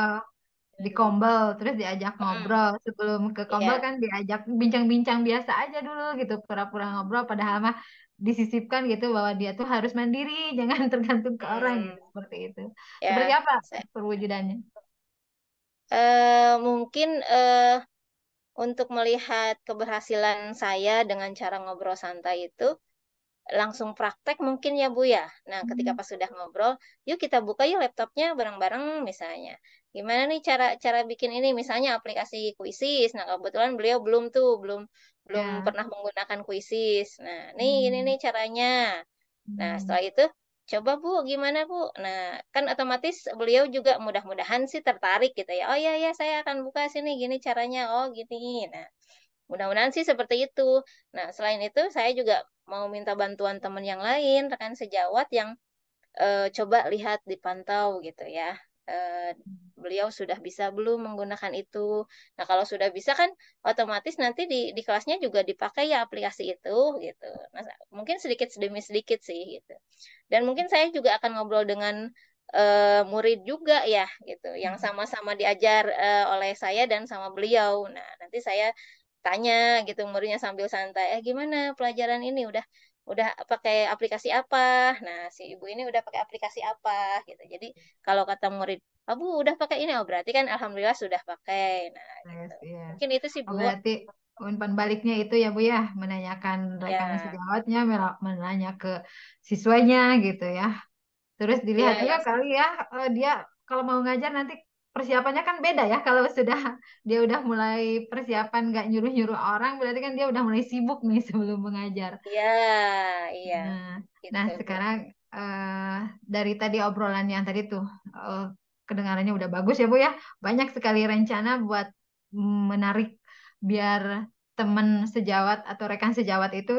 di Kombel, terus diajak mm, ngobrol. Sebelum ke Kombel iya kan diajak bincang-bincang biasa aja dulu gitu, pura-pura ngobrol. Padahal mah disisipkan gitu bahwa dia tuh harus mandiri, jangan tergantung ke orang mm, gitu, seperti itu. Seperti ya apa saya, perwujudannya? mungkin untuk melihat keberhasilan saya dengan cara ngobrol santai itu langsung praktek mungkin ya Bu ya. Nah, ketika Hmm, pas sudah ngobrol, yuk kita buka yuk laptopnya bareng-bareng misalnya. Gimana nih cara cara bikin ini misalnya aplikasi Quizzes. Nah, kebetulan beliau belum tuh, belum belum ya. pernah menggunakan Quizzes. Nah, nih ini Hmm, nih caranya. Nah, hmm, setelah itu coba Bu, gimana Bu? Nah, kan otomatis beliau juga mudah-mudahan sih tertarik gitu ya. Oh iya ya, saya akan buka sini gini caranya. Oh, gini. Nah, mudah-mudahan sih seperti itu. Nah, selain itu saya juga mau minta bantuan teman yang lain, rekan sejawat yang coba lihat dipantau gitu ya. Eh, beliau sudah bisa belum menggunakan itu. Nah, kalau sudah bisa kan otomatis nanti di kelasnya juga dipakai ya aplikasi itu gitu. Nah, mungkin sedikit demi sedikit sih gitu. Dan mungkin saya juga akan ngobrol dengan murid juga ya gitu, yang sama-sama diajar oleh saya dan sama beliau. Nah, nanti saya tanya gitu muridnya sambil santai gimana pelajaran ini udah pakai aplikasi apa nah si ibu ini udah pakai aplikasi apa gitu jadi kalau kata murid abu udah pakai ini oh berarti kan alhamdulillah sudah pakai nah yes, gitu iya. mungkin itu sih Oh, Bu berarti umpan baliknya itu ya Bu ya, menanyakan rekan ya sejawatnya, menanya ke siswanya gitu ya. Terus dilihat ya juga yang kali ya, dia kalau mau ngajar nanti persiapannya kan beda ya. Kalau sudah dia udah mulai persiapan nggak nyuruh-nyuruh orang, berarti kan dia udah mulai sibuk nih sebelum mengajar. ya iya Nah, nah gitu Bu sekarang dari tadi obrolan yang tadi tuh eh, kedengarannya udah bagus ya Bu ya. Banyak sekali rencana buat menarik biar teman sejawat atau rekan sejawat itu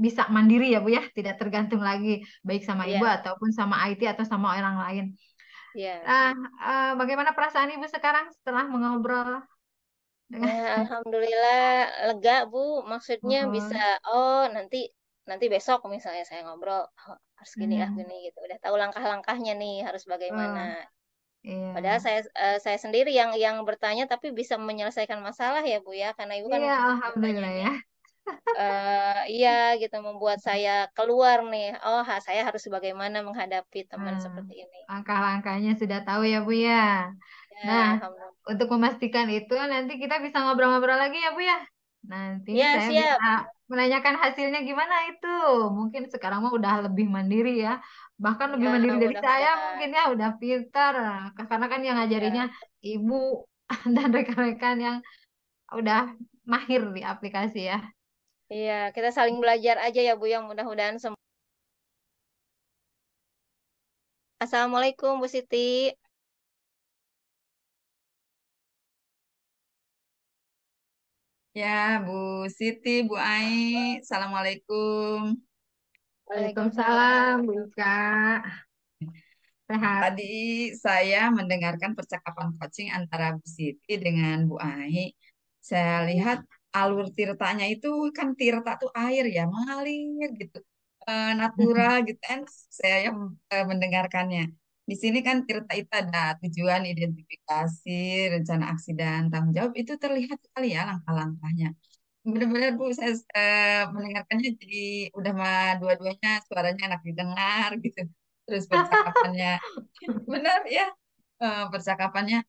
bisa mandiri ya Bu ya, tidak tergantung lagi baik sama Ibu iya ataupun sama IT atau sama orang lain. iya Nah, bagaimana perasaan Ibu sekarang setelah mengobrol? Dengan, Ya, alhamdulillah lega, Bu. Maksudnya bisa, oh, oh nanti nanti besok misalnya saya ngobrol, "Oh, harus gini lah hmm, gini gitu. Udah tahu langkah-langkahnya nih harus bagaimana. oh, Padahal iya. saya sendiri yang bertanya tapi bisa menyelesaikan masalah ya, Bu ya, karena Ibu kan Iya, alhamdulillah bertanyanya ya. iya gitu membuat saya keluar nih. Oh, saya harus bagaimana menghadapi teman Nah, seperti ini. langkah-langkahnya sudah tahu ya, Bu ya. Nah, Ya, alhamdulillah. untuk memastikan itu nanti kita bisa ngobrol-ngobrol lagi ya, Bu ya. Nanti Ya, saya bisa siap. menanyakan hasilnya gimana itu. Mungkin sekarang mah udah lebih mandiri ya. Bahkan lebih Ya, mandiri dari saya mungkin mudah-mudahan. ya, udah pintar. Karena kan yang ngajarinnya Ya. ibu dan rekan-rekan yang udah mahir di aplikasi ya. Iya, kita saling belajar aja ya Bu, yang mudah-mudahan semua. Assalamualaikum Bu Siti. Ya, Bu Siti, Bu Ai, Assalamualaikum. Waalaikumsalam, Waalaikumsalam. Bu Ika. Sehat. Tadi saya mendengarkan percakapan coaching antara Bu Siti dengan Bu Ai. Saya lihat alur tirtanya itu kan tirta tuh air ya, mengalir gitu. Natural gitu kan. Saya yang mendengarkannya. Di sini kan tirta itu ada tujuan, identifikasi, rencana aksi dan tanggung jawab. Itu terlihat sekali ya langkah-langkahnya. Benar-benar Bu, saya mendengarkannya jadi udah mah dua-duanya suaranya enak didengar gitu. Terus percakapannya benar ya, percakapannya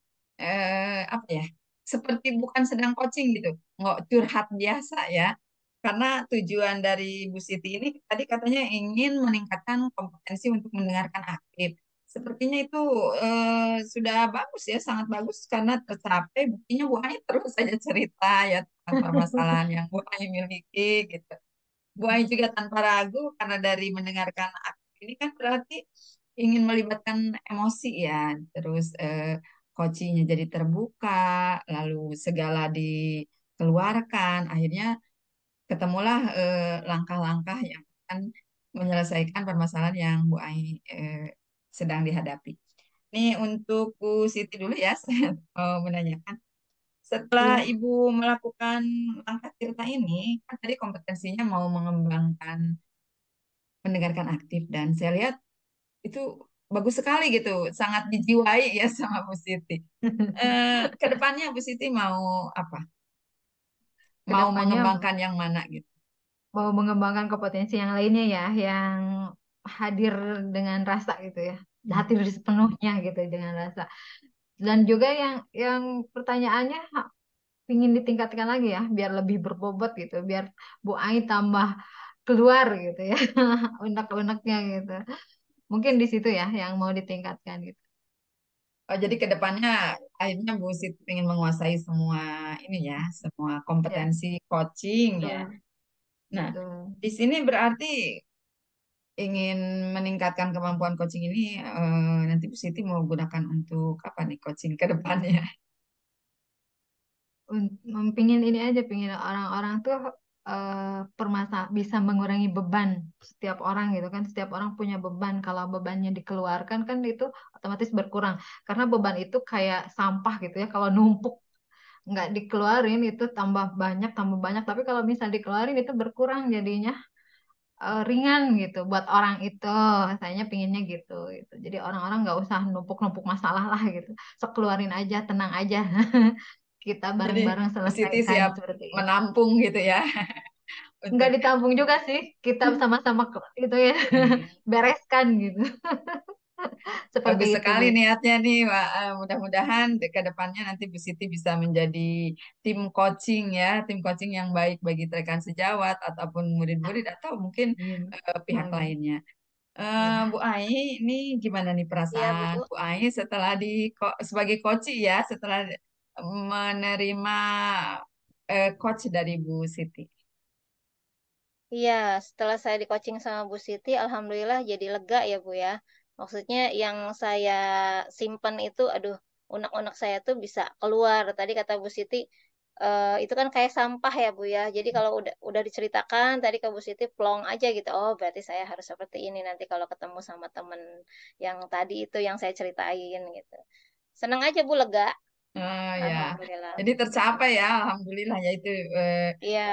apa ya? Seperti bukan sedang coaching gitu, nggak curhat biasa ya. Karena tujuan dari Bu Siti ini tadi katanya ingin meningkatkan kompetensi untuk mendengarkan aktif. Sepertinya itu sudah bagus ya, sangat bagus karena tercapai. Buktinya Bu Hai terus saja cerita ya tentang permasalahan yang Bu Hai miliki gitu. Bu Ai juga tanpa ragu karena dari mendengarkan aktif ini kan berarti ingin melibatkan emosi ya, terus coachingnya jadi terbuka, lalu segala dikeluarkan, akhirnya ketemulah langkah-langkah yang akan menyelesaikan permasalahan yang Bu Ai sedang dihadapi. Ini untuk Bu Siti dulu ya, saya mau menanyakan. Setelah Iya. Ibu melakukan langkah Tirta ini, kan tadi kompetensinya mau mengembangkan mendengarkan aktif dan saya lihat itu bagus sekali gitu, sangat dijiwai ya sama Bu Siti. Kedepannya Bu Siti mau apa? Mau Kedepannya mengembangkan yang mana gitu? mau mengembangkan kompetensi yang lainnya ya, yang hadir dengan rasa gitu ya, hadir sepenuhnya gitu dengan rasa. Dan juga yang pertanyaannya ingin ditingkatkan lagi ya, biar lebih berbobot gitu, biar Bu Ai tambah keluar gitu ya, unek-uneknya gitu. Mungkin di situ ya yang mau ditingkatkan gitu. Oh, jadi kedepannya akhirnya Bu Siti ingin menguasai semua ini ya, semua Ya, kompetensi coaching ya. betul, Nah, betul. di sini berarti ingin meningkatkan kemampuan coaching ini nanti Bu Siti mau gunakan untuk apa nih coaching ke depannya? Pingin ini aja, pingin orang-orang tuh bisa mengurangi beban setiap orang gitu kan. Setiap orang punya beban. Kalau bebannya dikeluarkan kan itu otomatis berkurang. Karena beban itu kayak sampah gitu ya. Kalau numpuk nggak dikeluarin itu tambah banyak. Tapi kalau misal dikeluarin itu berkurang jadinya, ringan gitu buat orang itu. Saya pinginnya gitu, gitu. Jadi orang-orang nggak usah numpuk-numpuk masalah lah gitu. Sok keluarin aja, tenang aja. Kita Jadi bareng-bareng Bu Siti selesaikan siap seperti itu. menampung gitu ya Nggak untuk ditampung juga sih, kita sama-sama itu ya, hmm, bereskan gitu. Seperti bagus itu, sekali Bu. niatnya nih. Wah, mudah-mudahan ke depannya nanti Bu Siti bisa menjadi tim coaching ya, tim coaching yang baik bagi rekan sejawat ataupun murid-murid atau mungkin Amin. pihak Amin. lainnya. Bu Ya. Ai, ini gimana nih Iya, perasaan Bu. Bu Ai setelah sebagai coach ya, setelah menerima coach dari Bu Siti? Iya, setelah saya di coaching sama Bu Siti, alhamdulillah jadi lega ya Bu ya. Maksudnya yang saya simpen itu, aduh, unek-unek saya tuh bisa keluar. Tadi kata Bu Siti, itu kan kayak sampah ya Bu ya. Jadi kalau udah diceritakan tadi ke Bu Siti, plong aja gitu. Oh, berarti saya harus seperti ini nanti kalau ketemu sama temen yang tadi itu yang saya ceritain gitu. Seneng aja Bu, lega. Oh ya, Alhamdulillah. jadi tercapai ya, alhamdulillah ya itu Iya,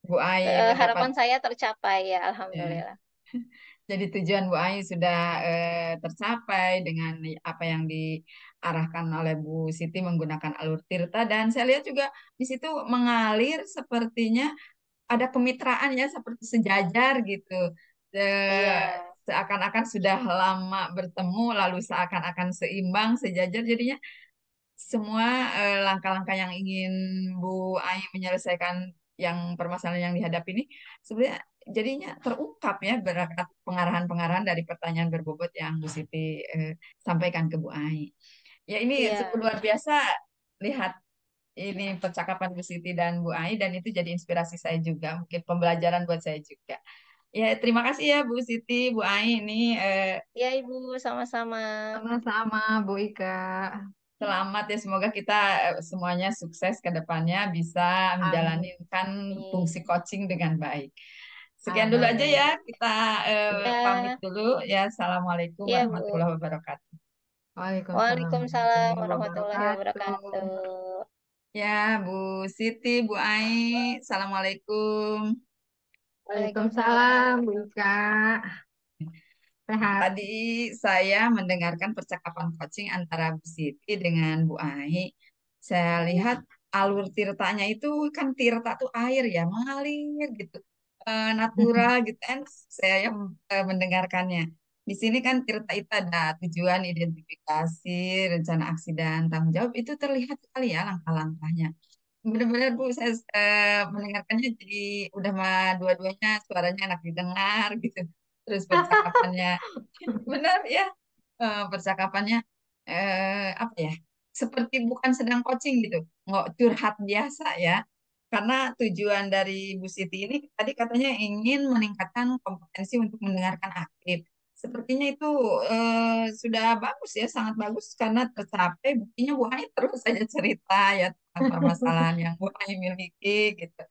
Bu Ai mendapat harapan saya tercapai ya, ya. Alhamdulillah. Jadi tujuan Bu Ai sudah tercapai dengan apa yang diarahkan oleh Bu Siti menggunakan alur Tirta dan saya lihat juga di situ mengalir sepertinya ada kemitraan ya seperti sejajar gitu. Iya, Seakan-akan sudah lama bertemu lalu seakan-akan seimbang sejajar jadinya semua langkah-langkah yang ingin Bu Ai menyelesaikan yang permasalahan yang dihadapi ini sebenarnya jadinya terungkap ya berkat pengarahan-pengarahan dari pertanyaan berbobot yang Bu Siti sampaikan ke Bu Ai. Ya ini sungguh iya. luar biasa lihat ini percakapan Bu Siti dan Bu Ai dan itu jadi inspirasi saya juga mungkin pembelajaran buat saya juga. Ya terima kasih ya Bu Siti, Bu Ai ini Ya, Ibu, sama-sama. Sama-sama, Bu Ika. selamat ya, semoga kita semuanya sukses ke depannya bisa Amin. menjalankan fungsi Amin. coaching dengan baik. Sekian dulu aja ya, Amin. kita pamit Ya, dulu ya. Assalamualaikum iya, warahmatullahi Bu. wabarakatuh. Waalaikumsalam Waalaikumsalam warahmatullahi warahmatullahi wabarakatuh. wabarakatuh. Ya, Bu Siti, Bu Ai, Assalamualaikum. Waalaikumsalam, Bu Waalaikumsalam. Ika. Sehat. Tadi saya mendengarkan percakapan coaching antara Bu Siti dengan Bu Ai. Saya lihat alur tirtanya itu kan tirta tuh air ya, mengalir gitu. Natural gitu kan saya yang mendengarkannya. Di sini kan tirta itu ada tujuan identifikasi, rencana aksi dan tanggung jawab itu terlihat sekali ya langkah-langkahnya. Benar-benar Bu, saya mendengarkannya jadi udah mah dua-duanya suaranya enak didengar gitu. Terus percakapannya benar ya, percakapannya apa ya? Seperti bukan sedang coaching gitu, nggak curhat biasa ya. Karena tujuan dari Bu Siti ini tadi katanya ingin meningkatkan kompetensi untuk mendengarkan aktif. Sepertinya itu sudah bagus ya, sangat bagus karena tercapai. Buktinya Bu Hai terus saja cerita ya tentang permasalahan yang Bu Hai miliki gitu.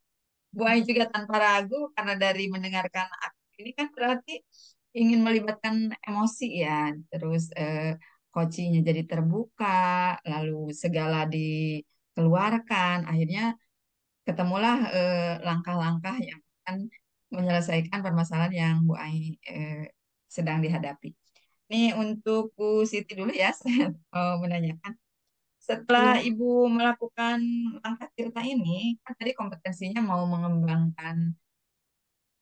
Bu Ai juga tanpa ragu karena dari mendengarkan aktif ini kan berarti ingin melibatkan emosi ya, terus coachingnya jadi terbuka, lalu segala dikeluarkan, akhirnya ketemulah langkah-langkah yang akan menyelesaikan permasalahan yang Bu Ai sedang dihadapi. Ini untuk Bu Siti dulu ya, saya mau menanyakan. Setelah Iya, Ibu melakukan langkah Tirta ini, kan tadi kompetensinya mau mengembangkan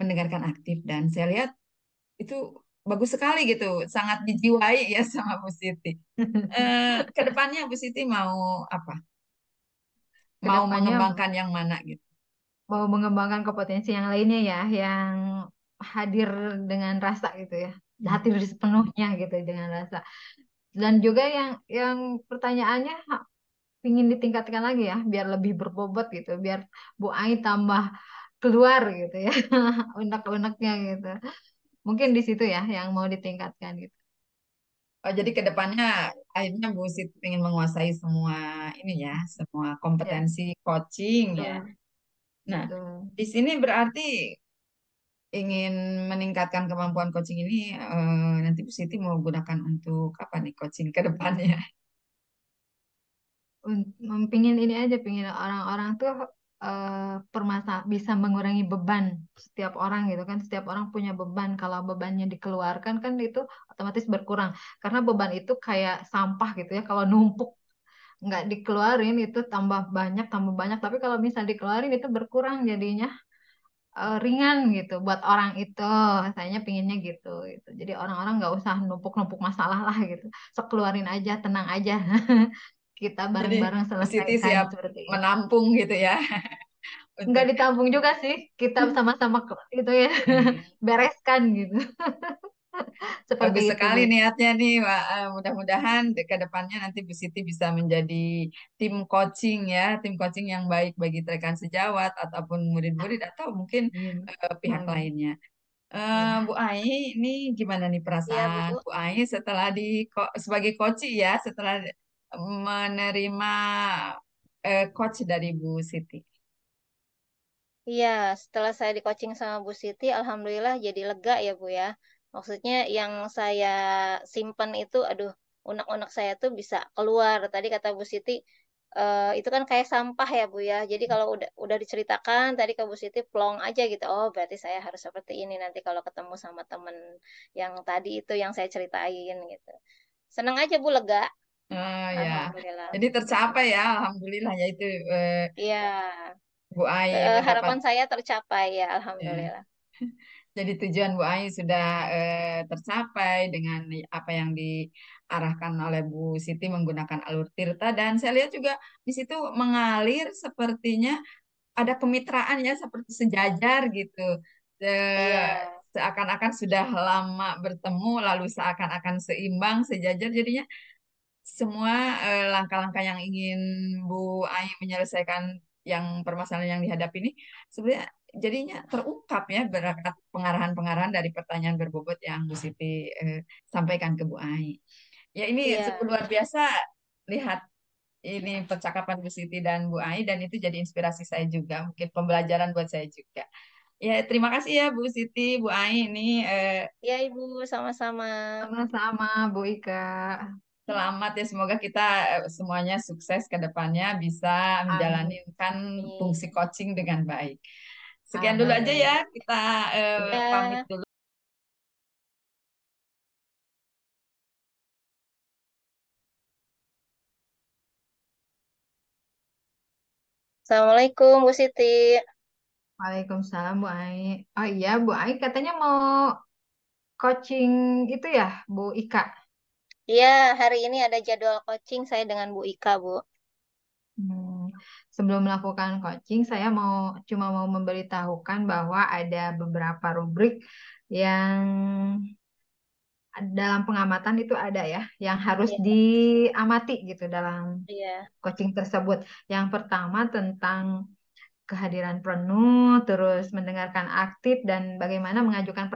mendengarkan aktif dan saya lihat itu bagus sekali gitu, sangat dijiwai ya sama Bu Siti. Kedepannya Bu Siti mau apa? Mau kedepannya mengembangkan yang mana gitu? mau mengembangkan kompetensi yang lainnya ya, yang hadir dengan rasa gitu ya, hadir sepenuhnya gitu dengan rasa. Dan juga yang pertanyaannya ingin ditingkatkan lagi ya, biar lebih berbobot gitu, biar Bu Ai tambah keluar gitu ya, unek-uneknya gitu. Mungkin di situ ya yang mau ditingkatkan gitu. Oh, jadi kedepannya akhirnya Bu Siti ingin menguasai semua ini ya, semua Ya, kompetensi coaching ya. betul, Nah, betul. di sini berarti ingin meningkatkan kemampuan coaching ini nanti Bu Siti mau gunakan untuk apa nih coaching ke depannya? Pingin ini aja, pingin orang-orang tuh bisa mengurangi beban setiap orang gitu kan. Setiap orang punya beban. Kalau bebannya dikeluarkan kan itu otomatis berkurang. Karena beban itu kayak sampah gitu ya. Kalau numpuk nggak dikeluarin itu tambah banyak, tambah banyak. Tapi kalau misal dikeluarin itu berkurang jadinya ringan gitu buat orang itu. Saya pinginnya gitu, gitu. Jadi orang-orang nggak usah numpuk-numpuk masalah lah gitu. Sok keluarin aja, tenang aja. Kita Jadi bareng-bareng Bu Siti selesaikan siap seperti itu. menampung gitu ya Nggak untuk ditampung juga sih, kita sama-sama gitu ya, hmm, bereskan gitu. Seperti bagus itu, sekali Bu. niatnya nih, Wak. Mudah-mudahan ke depannya nanti Bu Siti bisa menjadi tim coaching ya, tim coaching yang baik bagi rekan sejawat ataupun murid-murid atau mungkin Amin. pihak Amin. lainnya. Bu Ya. Ai, ini gimana nih Iya, perasaan Bu. Bu Ai setelah sebagai coach ya, setelah menerima coach dari Bu Siti? Iya, setelah saya di coaching sama Bu Siti, Alhamdulillah jadi lega ya, Bu ya. Maksudnya yang saya simpen itu, aduh, unek-unek saya tuh bisa keluar. Tadi kata Bu Siti, itu kan kayak sampah ya Bu ya. Jadi kalau udah diceritakan tadi ke Bu Siti plong aja gitu. Oh, berarti saya harus seperti ini nanti kalau ketemu sama temen yang tadi itu yang saya ceritain gitu. Seneng aja Bu, lega. Oh ya, Alhamdulillah. jadi tercapai ya, alhamdulillah ya itu Iya, Bu Ai mendapat harapan saya tercapai ya, ya. Alhamdulillah. Jadi tujuan Bu Ai sudah tercapai dengan apa yang diarahkan oleh Bu Siti menggunakan alur tirta dan saya lihat juga di situ mengalir sepertinya ada kemitraan ya seperti sejajar gitu. Iya, Seakan-akan sudah lama bertemu lalu seakan-akan seimbang sejajar jadinya semua langkah-langkah yang ingin Bu Ai menyelesaikan yang permasalahan yang dihadapi ini sebenarnya jadinya terungkap ya berkat pengarahan-pengarahan dari pertanyaan berbobot yang Bu Siti sampaikan ke Bu Ai. Ya ini sungguh iya. luar biasa lihat ini percakapan Bu Siti dan Bu Ai dan itu jadi inspirasi saya juga mungkin pembelajaran buat saya juga. Ya terima kasih ya Bu Siti, Bu Ai ini Ya Ibu, sama-sama. Sama-sama, Bu Ika. selamat ya, semoga kita semuanya sukses ke depannya bisa Amin. menjalankan Amin. fungsi coaching dengan baik. Sekian dulu aja ya, Amin. kita pamit Ya, dulu. Assalamualaikum Bu Siti. Waalaikumsalam, Bu Ai. Oh iya, Bu Ai katanya mau coaching itu ya, Bu Ika. Iya, hari ini ada jadwal coaching saya dengan Bu Ika, Bu. Hmm, Sebelum melakukan coaching, saya cuma mau memberitahukan bahwa ada beberapa rubrik yang dalam pengamatan itu ada ya, yang harus Iya, diamati gitu dalam iya, coaching tersebut. Yang pertama tentang kehadiran penuh, terus mendengarkan aktif dan bagaimana mengajukan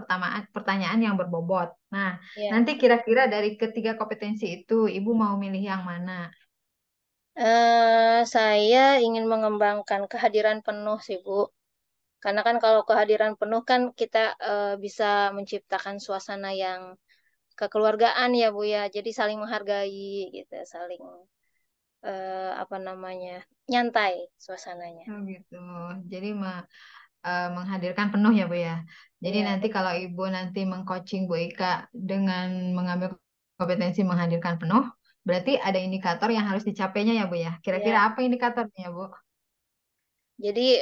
pertanyaan yang berbobot. Nah, iya. nanti kira-kira dari ketiga kompetensi itu, Ibu mau milih yang mana? Saya ingin mengembangkan kehadiran penuh sih, Bu. Karena kan kalau kehadiran penuh kan kita bisa menciptakan suasana yang kekeluargaan ya, Bu ya. Jadi saling menghargai gitu, saling apa namanya? Nyantai suasananya. Oh gitu. Jadi menghadirkan penuh ya Bu ya. Jadi Iya, nanti kalau Ibu nanti mengcoaching Bu Ika dengan mengambil kompetensi menghadirkan penuh, berarti ada indikator yang harus dicapainya ya Bu ya. Kira-kira iya. apa indikatornya Bu? Jadi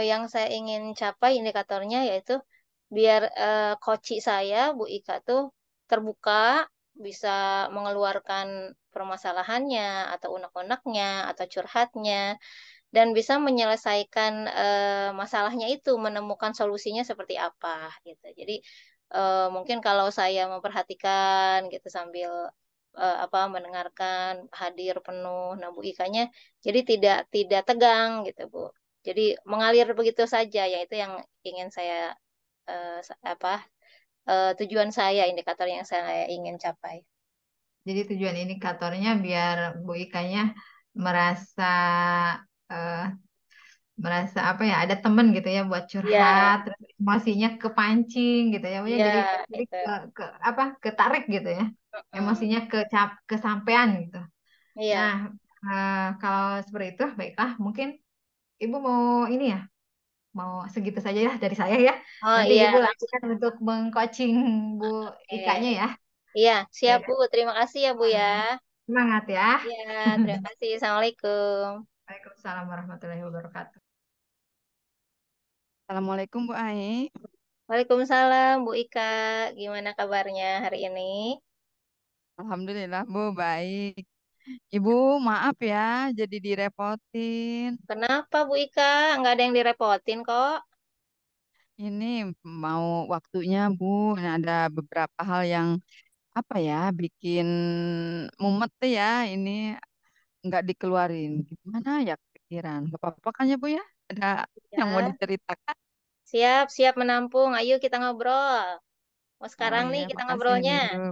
yang saya ingin capai indikatornya yaitu biar koci saya, Bu Ika tuh terbuka, bisa mengeluarkan permasalahannya atau unek-uneknya atau curhatnya dan bisa menyelesaikan masalahnya itu, menemukan solusinya seperti apa gitu. Jadi mungkin kalau saya memperhatikan gitu sambil apa mendengarkan hadir penuh, nah Bu Ikanya jadi tidak tegang gitu Bu. Jadi mengalir begitu saja, yaitu yang ingin saya apa tujuan saya, indikator yang saya ingin capai. Jadi tujuan indikatornya biar Bu Ikanya merasa eh, merasa apa ya ada temen gitu ya buat Iya, curhat terus emosinya kepancing gitu ya Bu ya iya jadi itu. apa ketarik gitu ya Mm-mm. emosinya kesampean gitu. Nah, Iya. kalau seperti itu, baiklah. Mungkin Ibu mau ini ya, mau segitu saja ya dari saya ya. Oh Nanti iya, Ibu langsung. lanjutkan untuk mengcoaching Bu Oke. Ikanya ya. Iya, siap Baik, Bu. Terima kasih ya Bu ya. semangat ya. Iya, terima kasih. Assalamualaikum. Waalaikumsalam warahmatullahi wabarakatuh. Assalamualaikum Bu Ai. Waalaikumsalam Bu Ika. Gimana kabarnya hari ini? Alhamdulillah Bu baik. Ibu maaf ya jadi direpotin. Kenapa Bu Ika? Nggak ada yang direpotin kok. Ini mau waktunya Bu. Ini ada beberapa hal yang apa ya bikin mumet tuh ya. Ini nggak dikeluarin. Gimana ya kepikiran? Gak apa-apa kan ya Bu ya? Ada yang mau Ya, diceritakan? siap, siap menampung. Ayo kita ngobrol. Mau Oh sekarang nih iya kita makasih ngobrolnya. nih Bu.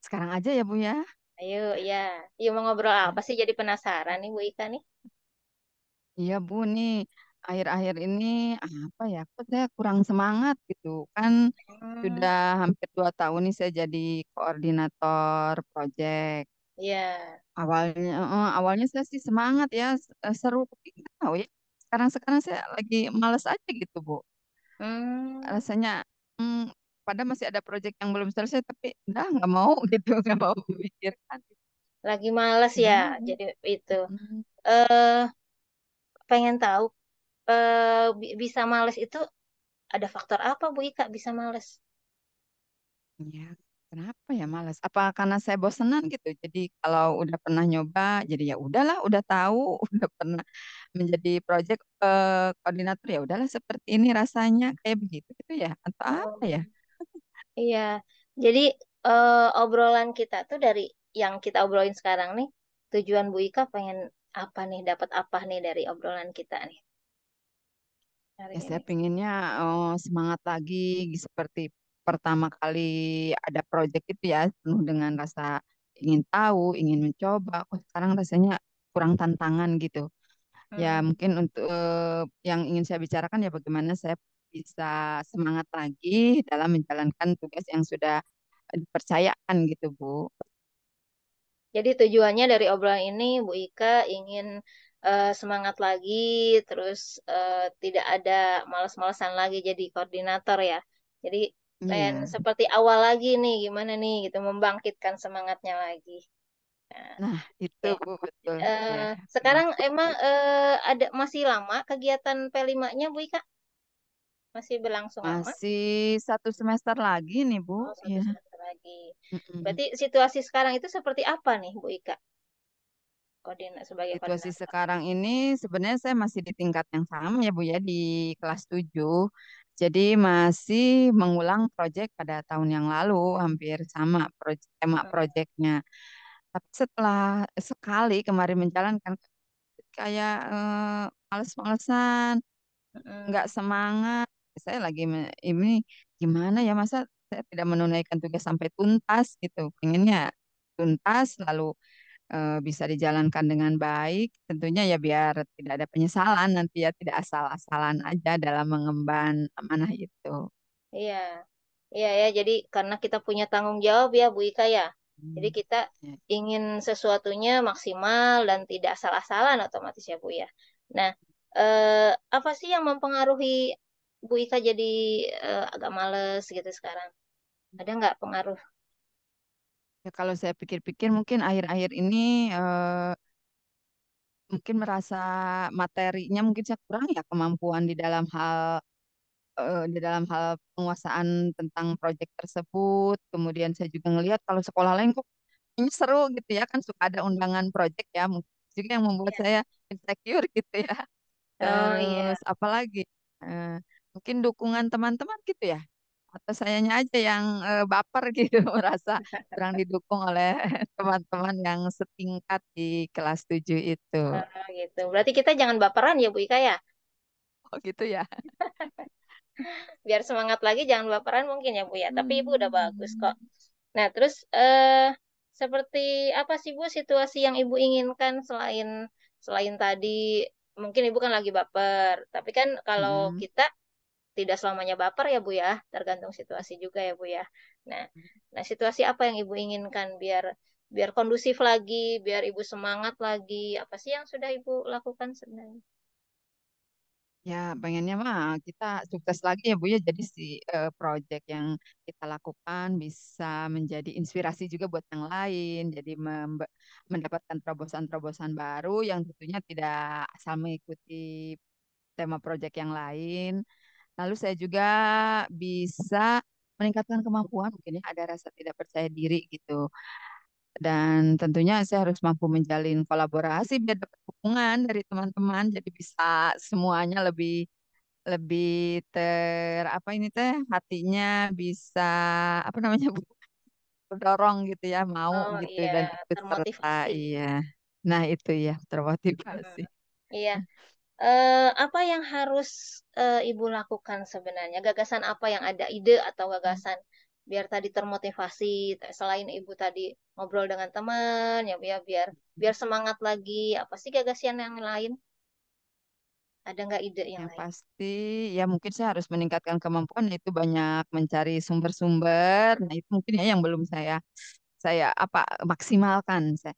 Sekarang aja ya Bu ya. Ayo, ya. Yuk mau ngobrol apa sih? Jadi penasaran nih Bu Ika nih. Iya Bu nih. akhir-akhir ini apa ya? Kok saya kurang semangat gitu kan? Hmm, Sudah hampir 2 tahun nih saya jadi koordinator project. ya. Awalnya saya sih semangat ya, seru tapi nggak tahu ya. Sekarang saya lagi males aja gitu, Bu. Hmm, Rasanya hmm, padahal masih ada project yang belum selesai tapi udah nggak mau gitu, nggak mau memikirkan. lagi males ya. Gimana, Bu? Jadi itu. Hmm, eh Pengen tahu bisa males itu ada faktor apa Bu Ika bisa males? ya, kenapa ya malas? Apa karena saya bosenan gitu? Jadi kalau udah pernah nyoba, jadi ya udahlah, udah tahu, udah pernah menjadi project koordinator ya udahlah seperti ini rasanya kayak begitu gitu ya atau apa Oh, ya? iya. Jadi obrolan kita tuh dari yang kita obrolin sekarang nih, tujuan Bu Ika pengen apa nih, dapat apa nih dari obrolan kita nih hari Ya saya ini? pinginnya semangat lagi seperti pertama kali ada project itu ya penuh dengan rasa ingin tahu, ingin mencoba. Kok sekarang rasanya kurang tantangan gitu. Ya Hmm, mungkin untuk yang ingin saya bicarakan ya bagaimana saya bisa semangat lagi dalam menjalankan tugas yang sudah dipercayakan gitu Bu. Jadi tujuannya dari obrolan ini Bu Ika ingin semangat lagi, terus tidak ada males-malesan lagi jadi koordinator ya. Jadi pengen Iya. seperti awal lagi nih, gimana nih gitu, membangkitkan semangatnya lagi. Nah, Nah, itu oke. Bu betul. Ya, benar. Sekarang emang ada masih lama kegiatan P5-nya Bu Ika? Masih berlangsung lama? Masih 1 semester lagi nih Bu. Oh, satu Ya. semester lagi. Mm-mm. Berarti situasi sekarang itu seperti apa nih Bu Ika? Sebagai Situasi koordinator. sekarang ini sebenarnya saya masih di tingkat yang sama ya Bu ya di kelas 7. Jadi masih mengulang proyek pada tahun yang lalu, hampir sama tema proyeknya. Tapi setelah sekali kemarin menjalankan kayak males-malesan, nggak Mm-mm. semangat. Saya lagi ini gimana ya masa saya tidak menunaikan tugas sampai tuntas gitu. Pengennya tuntas lalu bisa dijalankan dengan baik, tentunya ya biar tidak ada penyesalan nanti ya, tidak asal-asalan aja dalam mengemban amanah itu. Iya, iya ya. Jadi karena kita punya tanggung jawab ya, Bu Ika ya. Jadi Hmm. kita Ya. ingin sesuatunya maksimal dan tidak salah-salan otomatis ya, Bu ya. Nah, eh, apa sih yang mempengaruhi Bu Ika jadi agak males gitu sekarang? Ada nggak pengaruh? Ya, kalau saya pikir-pikir mungkin akhir-akhir ini mungkin merasa materinya mungkin saya kurang ya kemampuan di dalam hal penguasaan tentang proyek tersebut. Kemudian saya juga ngelihat kalau sekolah lain kok ini seru gitu ya kan suka ada undangan proyek ya mungkin juga yang membuat Iya. saya insecure gitu ya. Oh Terus iya. apalagi eh, mungkin dukungan teman-teman gitu ya atau sayanya aja yang baper gitu merasa kurang didukung oleh teman-teman yang setingkat di kelas 7 itu. Oh, gitu. Berarti kita jangan baperan ya, Bu Ika ya. Oh gitu ya. Biar semangat lagi jangan baperan mungkin ya, Bu ya. Tapi Ibu udah bagus kok. Hmm. Nah, terus seperti apa sih Bu situasi yang Ibu inginkan selain selain tadi mungkin Ibu kan lagi baper, tapi kan kalau Mm-mm. kita tidak selamanya baper ya Bu ya, tergantung situasi juga ya Bu ya. Nah, nah situasi apa yang Ibu inginkan biar biar kondusif lagi, biar Ibu semangat lagi. Apa sih yang sudah Ibu lakukan sebenarnya? Ya, pengennya mah kita sukses lagi ya Bu ya. Jadi si project yang kita lakukan bisa menjadi inspirasi juga buat yang lain. Jadi mendapatkan terobosan-terobosan baru yang tentunya tidak asal mengikuti tema project yang lain. Lalu saya juga bisa meningkatkan kemampuan, mungkin ya ada rasa tidak percaya diri gitu. Dan tentunya saya harus mampu menjalin kolaborasi biar dapat dukungan dari teman-teman. Jadi bisa semuanya lebih lebih apa ini teh hatinya bisa apa namanya Bu, terdorong gitu ya mau Oh gitu iya, dan ikut serta termotivasi. iya. Nah itu ya Mm-mm. termotivasi. Iya. Apa yang harus Ibu lakukan sebenarnya? Gagasan apa yang ada, ide atau gagasan biar tadi termotivasi, selain Ibu tadi ngobrol dengan teman, ya biar biar biar semangat lagi. Apa sih gagasan yang lain? Ada nggak ide yang Yang lain? pasti ya mungkin saya harus meningkatkan kemampuan itu banyak mencari sumber-sumber. Nah, itu mungkin ya yang belum saya apa maksimalkan. Saya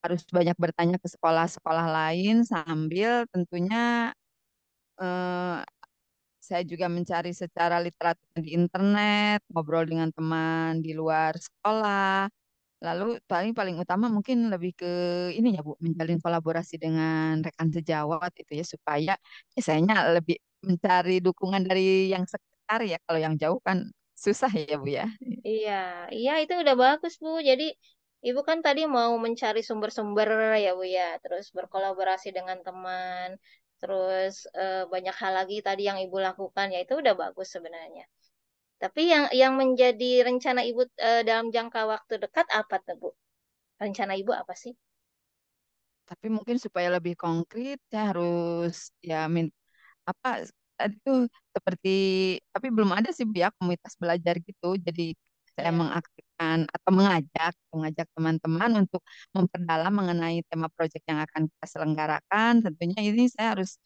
harus banyak bertanya ke sekolah-sekolah lain sambil tentunya eh, saya juga mencari secara literatur di internet, ngobrol dengan teman di luar sekolah. Lalu paling paling utama mungkin lebih ke ini ya Bu, menjalin kolaborasi dengan rekan sejawat itu ya supaya sayanya lebih mencari dukungan dari yang sekitar ya. Kalau yang jauh kan susah ya Bu ya. Iya, iya itu udah bagus Bu. Jadi Ibu kan tadi mau mencari sumber-sumber ya Bu ya, terus berkolaborasi dengan teman, terus banyak hal lagi tadi yang Ibu lakukan ya itu udah bagus sebenarnya. Tapi yang menjadi rencana Ibu dalam jangka waktu dekat apa tuh Bu? Rencana Ibu apa sih? Tapi mungkin supaya lebih konkret saya harus ya apa tadi tuh seperti tapi belum ada sih Bu ya komunitas belajar gitu. Jadi saya Iya, mengaktifkan atau mengajak teman-teman untuk memperdalam mengenai tema proyek yang akan kita selenggarakan. Tentunya ini saya harus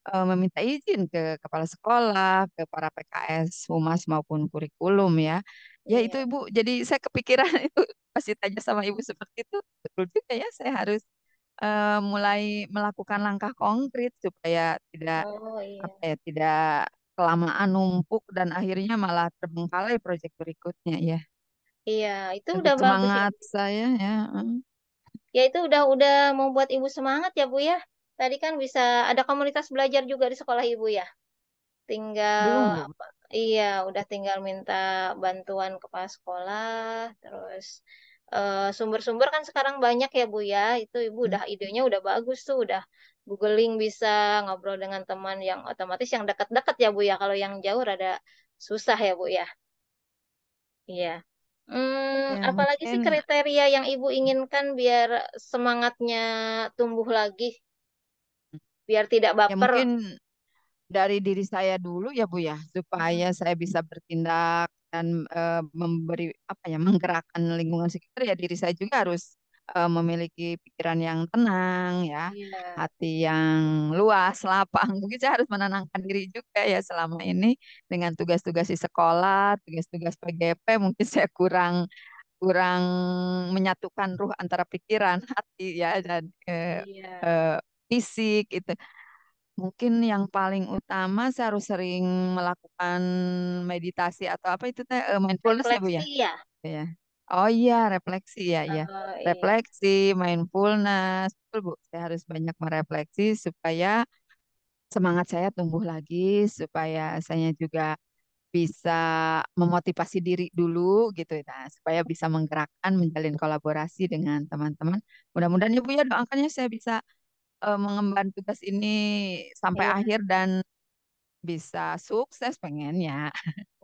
meminta izin ke kepala sekolah, ke para PKS, humas maupun kurikulum ya. Ya itu iya. Ibu. Jadi saya kepikiran itu pasti tanya sama Ibu seperti itu. Betul juga ya saya harus mulai melakukan langkah konkret supaya tidak Oh iya. apa ya tidak kelamaan numpuk dan akhirnya malah terbengkalai proyek berikutnya ya. Iya, itu Untuk udah bagus ya. semangat saya ya. Ya itu udah membuat Ibu semangat ya Bu ya. Tadi kan bisa ada komunitas belajar juga di sekolah Ibu ya. Tinggal Belum Bu. apa? Iya, udah tinggal minta bantuan kepala sekolah, terus sumber-sumber kan sekarang banyak ya Bu ya. Itu Ibu Hmm. udah idenya udah bagus tuh, udah googling bisa ngobrol dengan teman yang otomatis yang dekat-dekat ya Bu ya. Kalau yang jauh rada susah ya Bu ya. Iya. Ya Apalagi sih mungkin kriteria yang Ibu inginkan biar semangatnya tumbuh lagi, biar tidak ya baper. mungkin dari diri saya dulu ya Bu ya supaya Mm, saya bisa bertindak dan memberi apa ya menggerakkan lingkungan sekitar ya diri saya juga harus memiliki pikiran yang tenang ya Iya, hati yang luas lapang mungkin saya harus menenangkan diri juga ya selama ini dengan tugas-tugas di sekolah tugas-tugas PGP mungkin saya kurang kurang menyatukan ruh antara pikiran hati ya dan iya. eh, fisik itu. Mungkin yang paling utama saya harus sering melakukan meditasi atau apa itu teh mindfulness ya Bu ya? Refleksi ya. Ya. Oh iya, refleksi ya, ya. Oh iya, Refleksi, mindfulness. Betul Bu, saya harus banyak merefleksi supaya semangat saya tumbuh lagi, supaya saya juga bisa memotivasi diri dulu gitu nah, supaya bisa menggerakkan menjalin kolaborasi dengan teman-teman. Mudah-mudahan ya Bu ya doakannya saya bisa mengemban tugas ini sampai iya, akhir dan bisa sukses pengennya.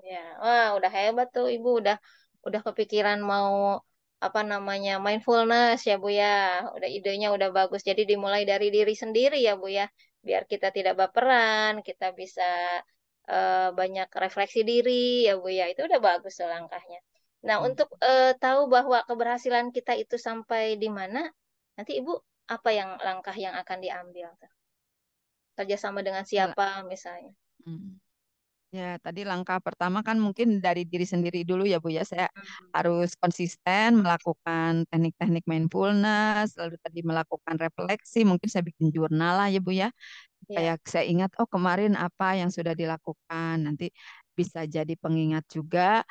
iya. Wah, udah hebat tuh Ibu, udah kepikiran mau apa namanya mindfulness ya Bu ya. Udah idenya udah bagus. Jadi dimulai dari diri sendiri ya Bu ya, biar kita tidak baperan, kita bisa banyak refleksi diri ya Bu ya. Itu udah bagus tuh langkahnya. Nah, Hmm. untuk tahu bahwa keberhasilan kita itu sampai di mana, nanti Ibu apa yang langkah yang akan diambil? Kerjasama dengan Ya, siapa misalnya? hmm. Ya, tadi langkah pertama kan mungkin dari diri sendiri dulu ya Bu ya. Saya Hmm. harus konsisten melakukan teknik-teknik mindfulness, lalu tadi melakukan refleksi, mungkin saya bikin jurnal lah ya Bu ya. Ya, Kayak saya ingat, oh kemarin apa yang sudah dilakukan. Nanti bisa jadi pengingat juga.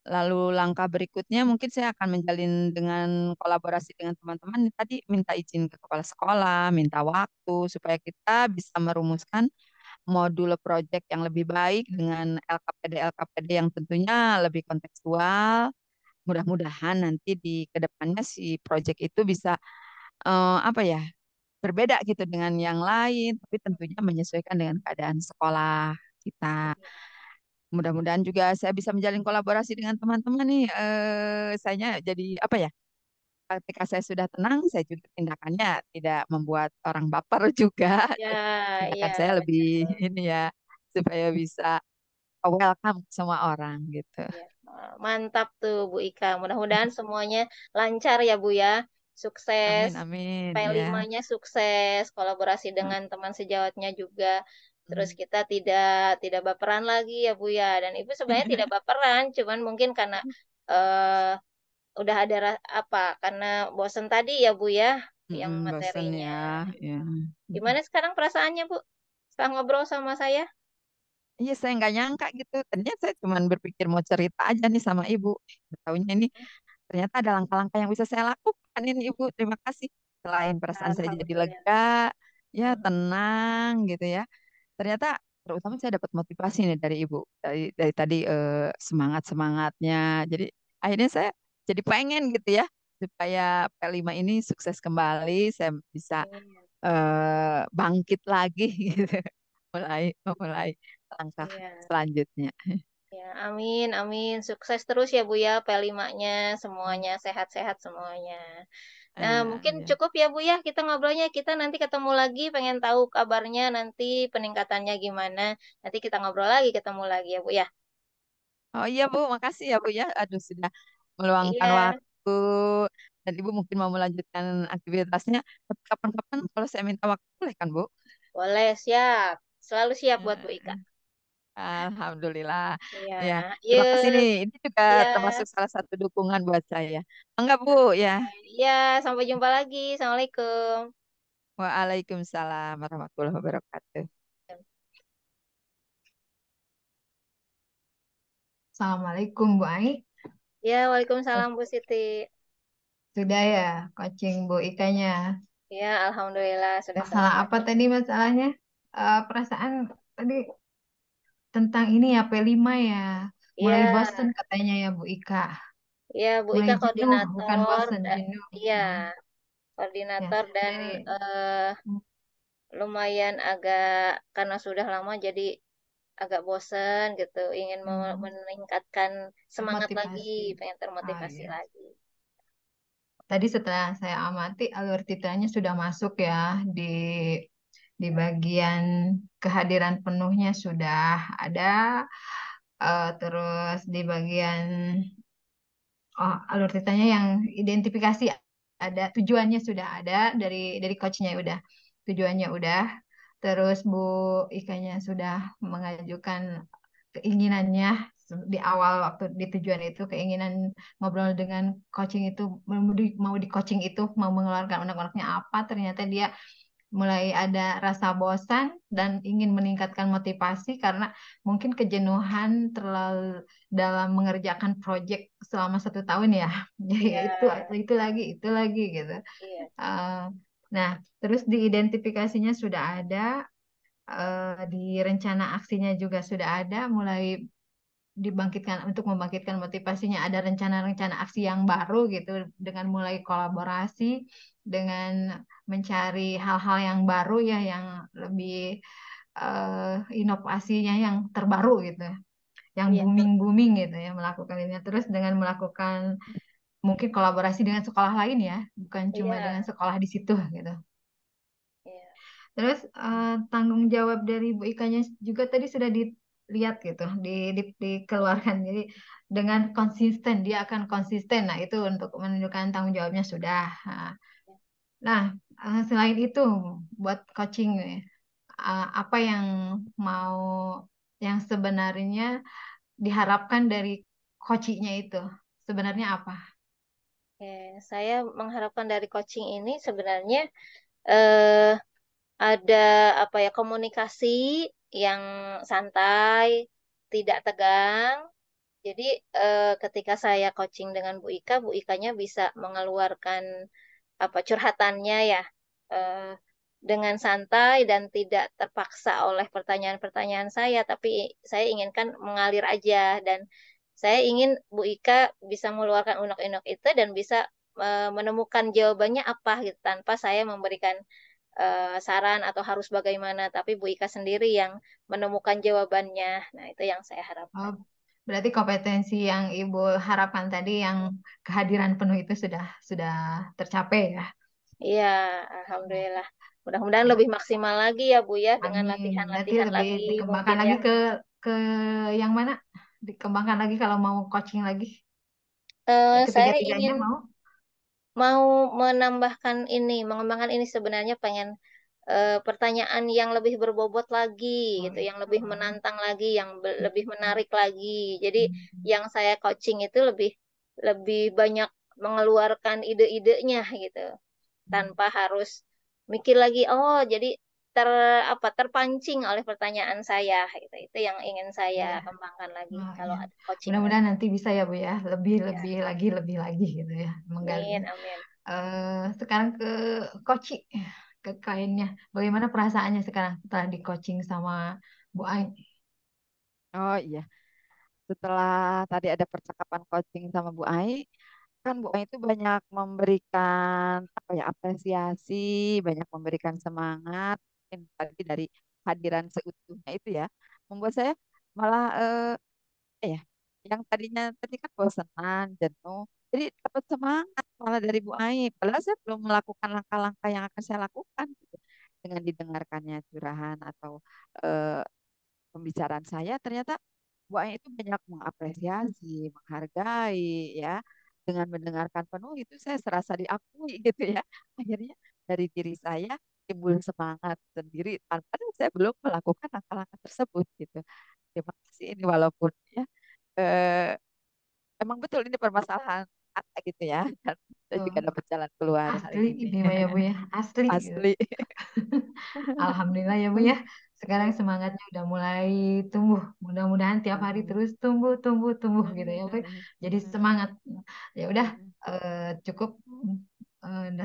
Lalu langkah berikutnya mungkin saya akan menjalin dengan kolaborasi dengan teman-teman. Tadi minta izin ke kepala sekolah, minta waktu supaya kita bisa merumuskan modul proyek yang lebih baik dengan LKPD-LKPD yang tentunya lebih kontekstual. Mudah-mudahan nanti di kedepannya si proyek itu bisa apa ya berbeda gitu dengan yang lain, tapi tentunya menyesuaikan dengan keadaan sekolah kita. Mudah-mudahan juga saya bisa menjalin kolaborasi dengan teman-teman nih. Saya jadi apa ya? Ketika saya sudah tenang, saya juga tindakannya tidak membuat orang baper juga. ya, ya, Tindakan saya lebih benar. ini ya, supaya bisa welcome ke semua orang gitu. Ya, mantap tuh Bu Ika. Mudah-mudahan semuanya lancar ya Bu ya. sukses, Amin, amin, ya. P5-nya sukses, kolaborasi dengan teman sejawatnya juga. Terus kita tidak baperan lagi ya Bu ya. Dan Ibu sebenarnya tidak baperan, cuman mungkin karena eh udah ada apa? Karena bosen tadi ya Bu ya, yang Bosan materinya. ya, ya. Gimana sekarang perasaannya Bu? Setelah ngobrol sama saya? Iya, saya nggak nyangka gitu. Tadinya saya cuma berpikir mau cerita aja nih sama ibu. Taunya ini ternyata ada langkah-langkah yang bisa saya lakukan ini ibu. Terima kasih. Selain perasaan saya jadi lega, Alhamdulillah. ya tenang gitu ya. Ternyata terutama saya dapat motivasi nih dari ibu. Dari tadi semangat semangatnya. Jadi akhirnya saya jadi pengen gitu ya supaya P5 ini sukses kembali. Saya bisa Amin. bangkit lagi gitu. Memulai langkah Iya. selanjutnya. Ya, amin, amin. Sukses terus ya Bu ya, P5-nya, semuanya sehat-sehat semuanya. Nah, mungkin Ya. cukup ya Bu ya, kita ngobrolnya. Kita nanti ketemu lagi, pengen tahu kabarnya nanti peningkatannya gimana. Nanti kita ngobrol lagi, ketemu lagi ya Bu ya. Oh iya Bu, makasih ya Bu ya. Aduh sudah meluangkan Iya, waktu dan Ibu mungkin mau melanjutkan aktivitasnya. Tapi kapan-kapan kalau saya minta waktu boleh kan Bu? boleh, siap. Selalu siap buat Bu Ika. Eh, Alhamdulillah. Iya, Ya, terima kasih nih. yuk. Ini juga Iya, termasuk salah satu dukungan buat saya. Enggak Bu ya. iya, sampai jumpa lagi. Assalamualaikum. Waalaikumsalam warahmatullahi wabarakatuh. Assalamualaikum Bu Ai. Ya, Waalaikumsalam Bu Siti. Sudah ya coaching Bu Ikanya. Ya, Alhamdulillah sudah Masalah selesai. apa tadi masalahnya? Perasaan tadi tentang ini ya P5 ya. Mulai Iya, bosen katanya ya Bu Ika. iya Bu Mulai Ika jenuh, bukan koordinator. bosen, jenuh. Iya, Hmm, ya, koordinator dan dari lumayan agak karena sudah lama jadi agak bosen gitu, ingin hmm, meningkatkan semangat lagi, termotivasi. pengen Oh termotivasi iya. lagi. Tadi setelah saya amati alur titranya sudah masuk ya di bagian kehadiran penuhnya sudah ada, terus di bagian alur titranya yang identifikasi ada, tujuannya sudah ada dari coachnya udah, tujuannya udah, terus Bu Ikanya sudah mengajukan keinginannya di awal waktu di tujuan itu, keinginan ngobrol dengan coaching itu, mau di coaching itu mau mengeluarkan unek-uneknya apa, ternyata dia mulai ada rasa bosan dan ingin meningkatkan motivasi karena mungkin kejenuhan terlalu dalam mengerjakan proyek selama 1 tahun ya. Jadi Iya, itu lagi gitu. iya, Eh, nah, terus diidentifikasinya sudah ada, di rencana aksinya juga sudah ada, mulai dibangkitkan untuk membangkitkan motivasinya, ada rencana-rencana aksi yang baru gitu dengan mulai kolaborasi dengan mencari hal-hal yang baru ya, yang lebih inovasinya yang terbaru gitu, yang iya, booming-booming gitu ya, melakukan ini terus dengan melakukan mungkin kolaborasi dengan sekolah lain ya, bukan cuma dengan iya, sekolah di situ gitu. iya, Terus tanggung jawab dari Bu Ikanya juga tadi sudah dilihat gitu, dikeluarkan. Jadi dengan konsisten, dia akan konsisten. Nah, itu untuk menunjukkan tanggung jawabnya sudah. Nah, selain itu buat coaching, apa yang mau, yang sebenarnya diharapkan dari coachingnya itu? Sebenarnya apa? oke. Saya mengharapkan dari coaching ini sebenarnya eh, ada apa ya komunikasi yang santai, tidak tegang. Jadi ketika saya coaching dengan Bu Ika, Bu Ikanya bisa mengeluarkan apa curhatannya ya eh, dengan santai dan tidak terpaksa oleh pertanyaan-pertanyaan saya, tapi saya inginkan mengalir aja dan saya ingin Bu Ika bisa mengeluarkan unek-unek itu dan bisa menemukan jawabannya apa gitu tanpa saya memberikan saran atau harus bagaimana, tapi Bu Ika sendiri yang menemukan jawabannya. Nah, itu yang saya Oh, harapkan. berarti kompetensi yang Ibu harapkan tadi, yang kehadiran penuh itu sudah tercapai ya. Iya, alhamdulillah. Mudah-mudahan lebih maksimal lagi ya Bu ya dengan Amin. Nanti latihan-latihan lebih lagi dikembangkan mungkin lagi ya. ke yang mana? Dikembangkan lagi kalau mau coaching lagi. Saya Ketiga-tiganya ingin mau? mau menambahkan ini, mengembangkan ini sebenarnya pengen pertanyaan yang lebih berbobot lagi gitu, yang lebih menantang lagi, yang lebih menarik lagi. Jadi yang saya coaching itu lebih lebih banyak mengeluarkan ide-idenya gitu, tanpa harus mikir lagi. Oh, jadi ter terpancing oleh pertanyaan saya gitu. Itu yang ingin saya Ya, kembangkan lagi oh, kalau ya. ada coaching Mudah-mudahan nanti. nanti bisa ya Bu ya, lebih Ya, lebih lagi gitu ya menggalinya. amin, amin. Sekarang ke coaching, ke kainnya. Bagaimana perasaannya sekarang setelah di coaching sama Bu Ain? Oh iya, setelah tadi ada percakapan coaching sama Bu Ai, kan Bu Ai itu banyak memberikan apa ya apresiasi, banyak memberikan semangat, mungkin tadi dari hadiran seutuhnya itu ya, membuat saya malah ya, yang tadinya tadi kan bosanan, jenuh, jadi dapat semangat malah dari Bu Ai. Padahal saya belum melakukan langkah-langkah yang akan saya lakukan gitu. Dengan didengarkannya curahan atau eh, pembicaraan saya, ternyata Bu Ai itu banyak mengapresiasi, menghargai, ya. Dengan mendengarkan penuh itu saya serasa diakui gitu ya. Akhirnya dari diri saya timbul semangat sendiri tanpa saya belum melakukan langkah-langkah tersebut gitu. Terima kasih ini walaupun ya eh, emang betul ini permasalahan anak gitu ya. Dan saya juga Tuh, dapat jalan keluar hari asli ini. ini mah ya Bu ya, asli gitu. Asli. Alhamdulillah ya Bu ya. Sekarang semangatnya udah mulai tumbuh. Mudah-mudahan tiap hari terus tumbuh, tumbuh, tumbuh gitu ya Bu. Jadi semangat. Ya udah cukup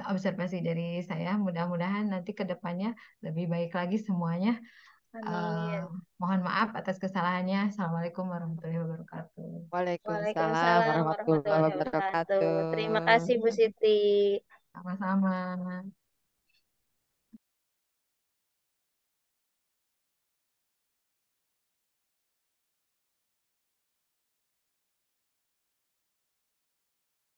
observasi dari saya. Mudah-mudahan nanti ke depannya lebih baik lagi semuanya. Eh, Amin. Mohon maaf atas kesalahannya. Assalamualaikum warahmatullahi wabarakatuh. Waalaikumsalam Waalaikumsalam warahmatullahi warahmatullahi wabarakatuh. Terima kasih Bu wabarakatuh. Siti. Sama-sama.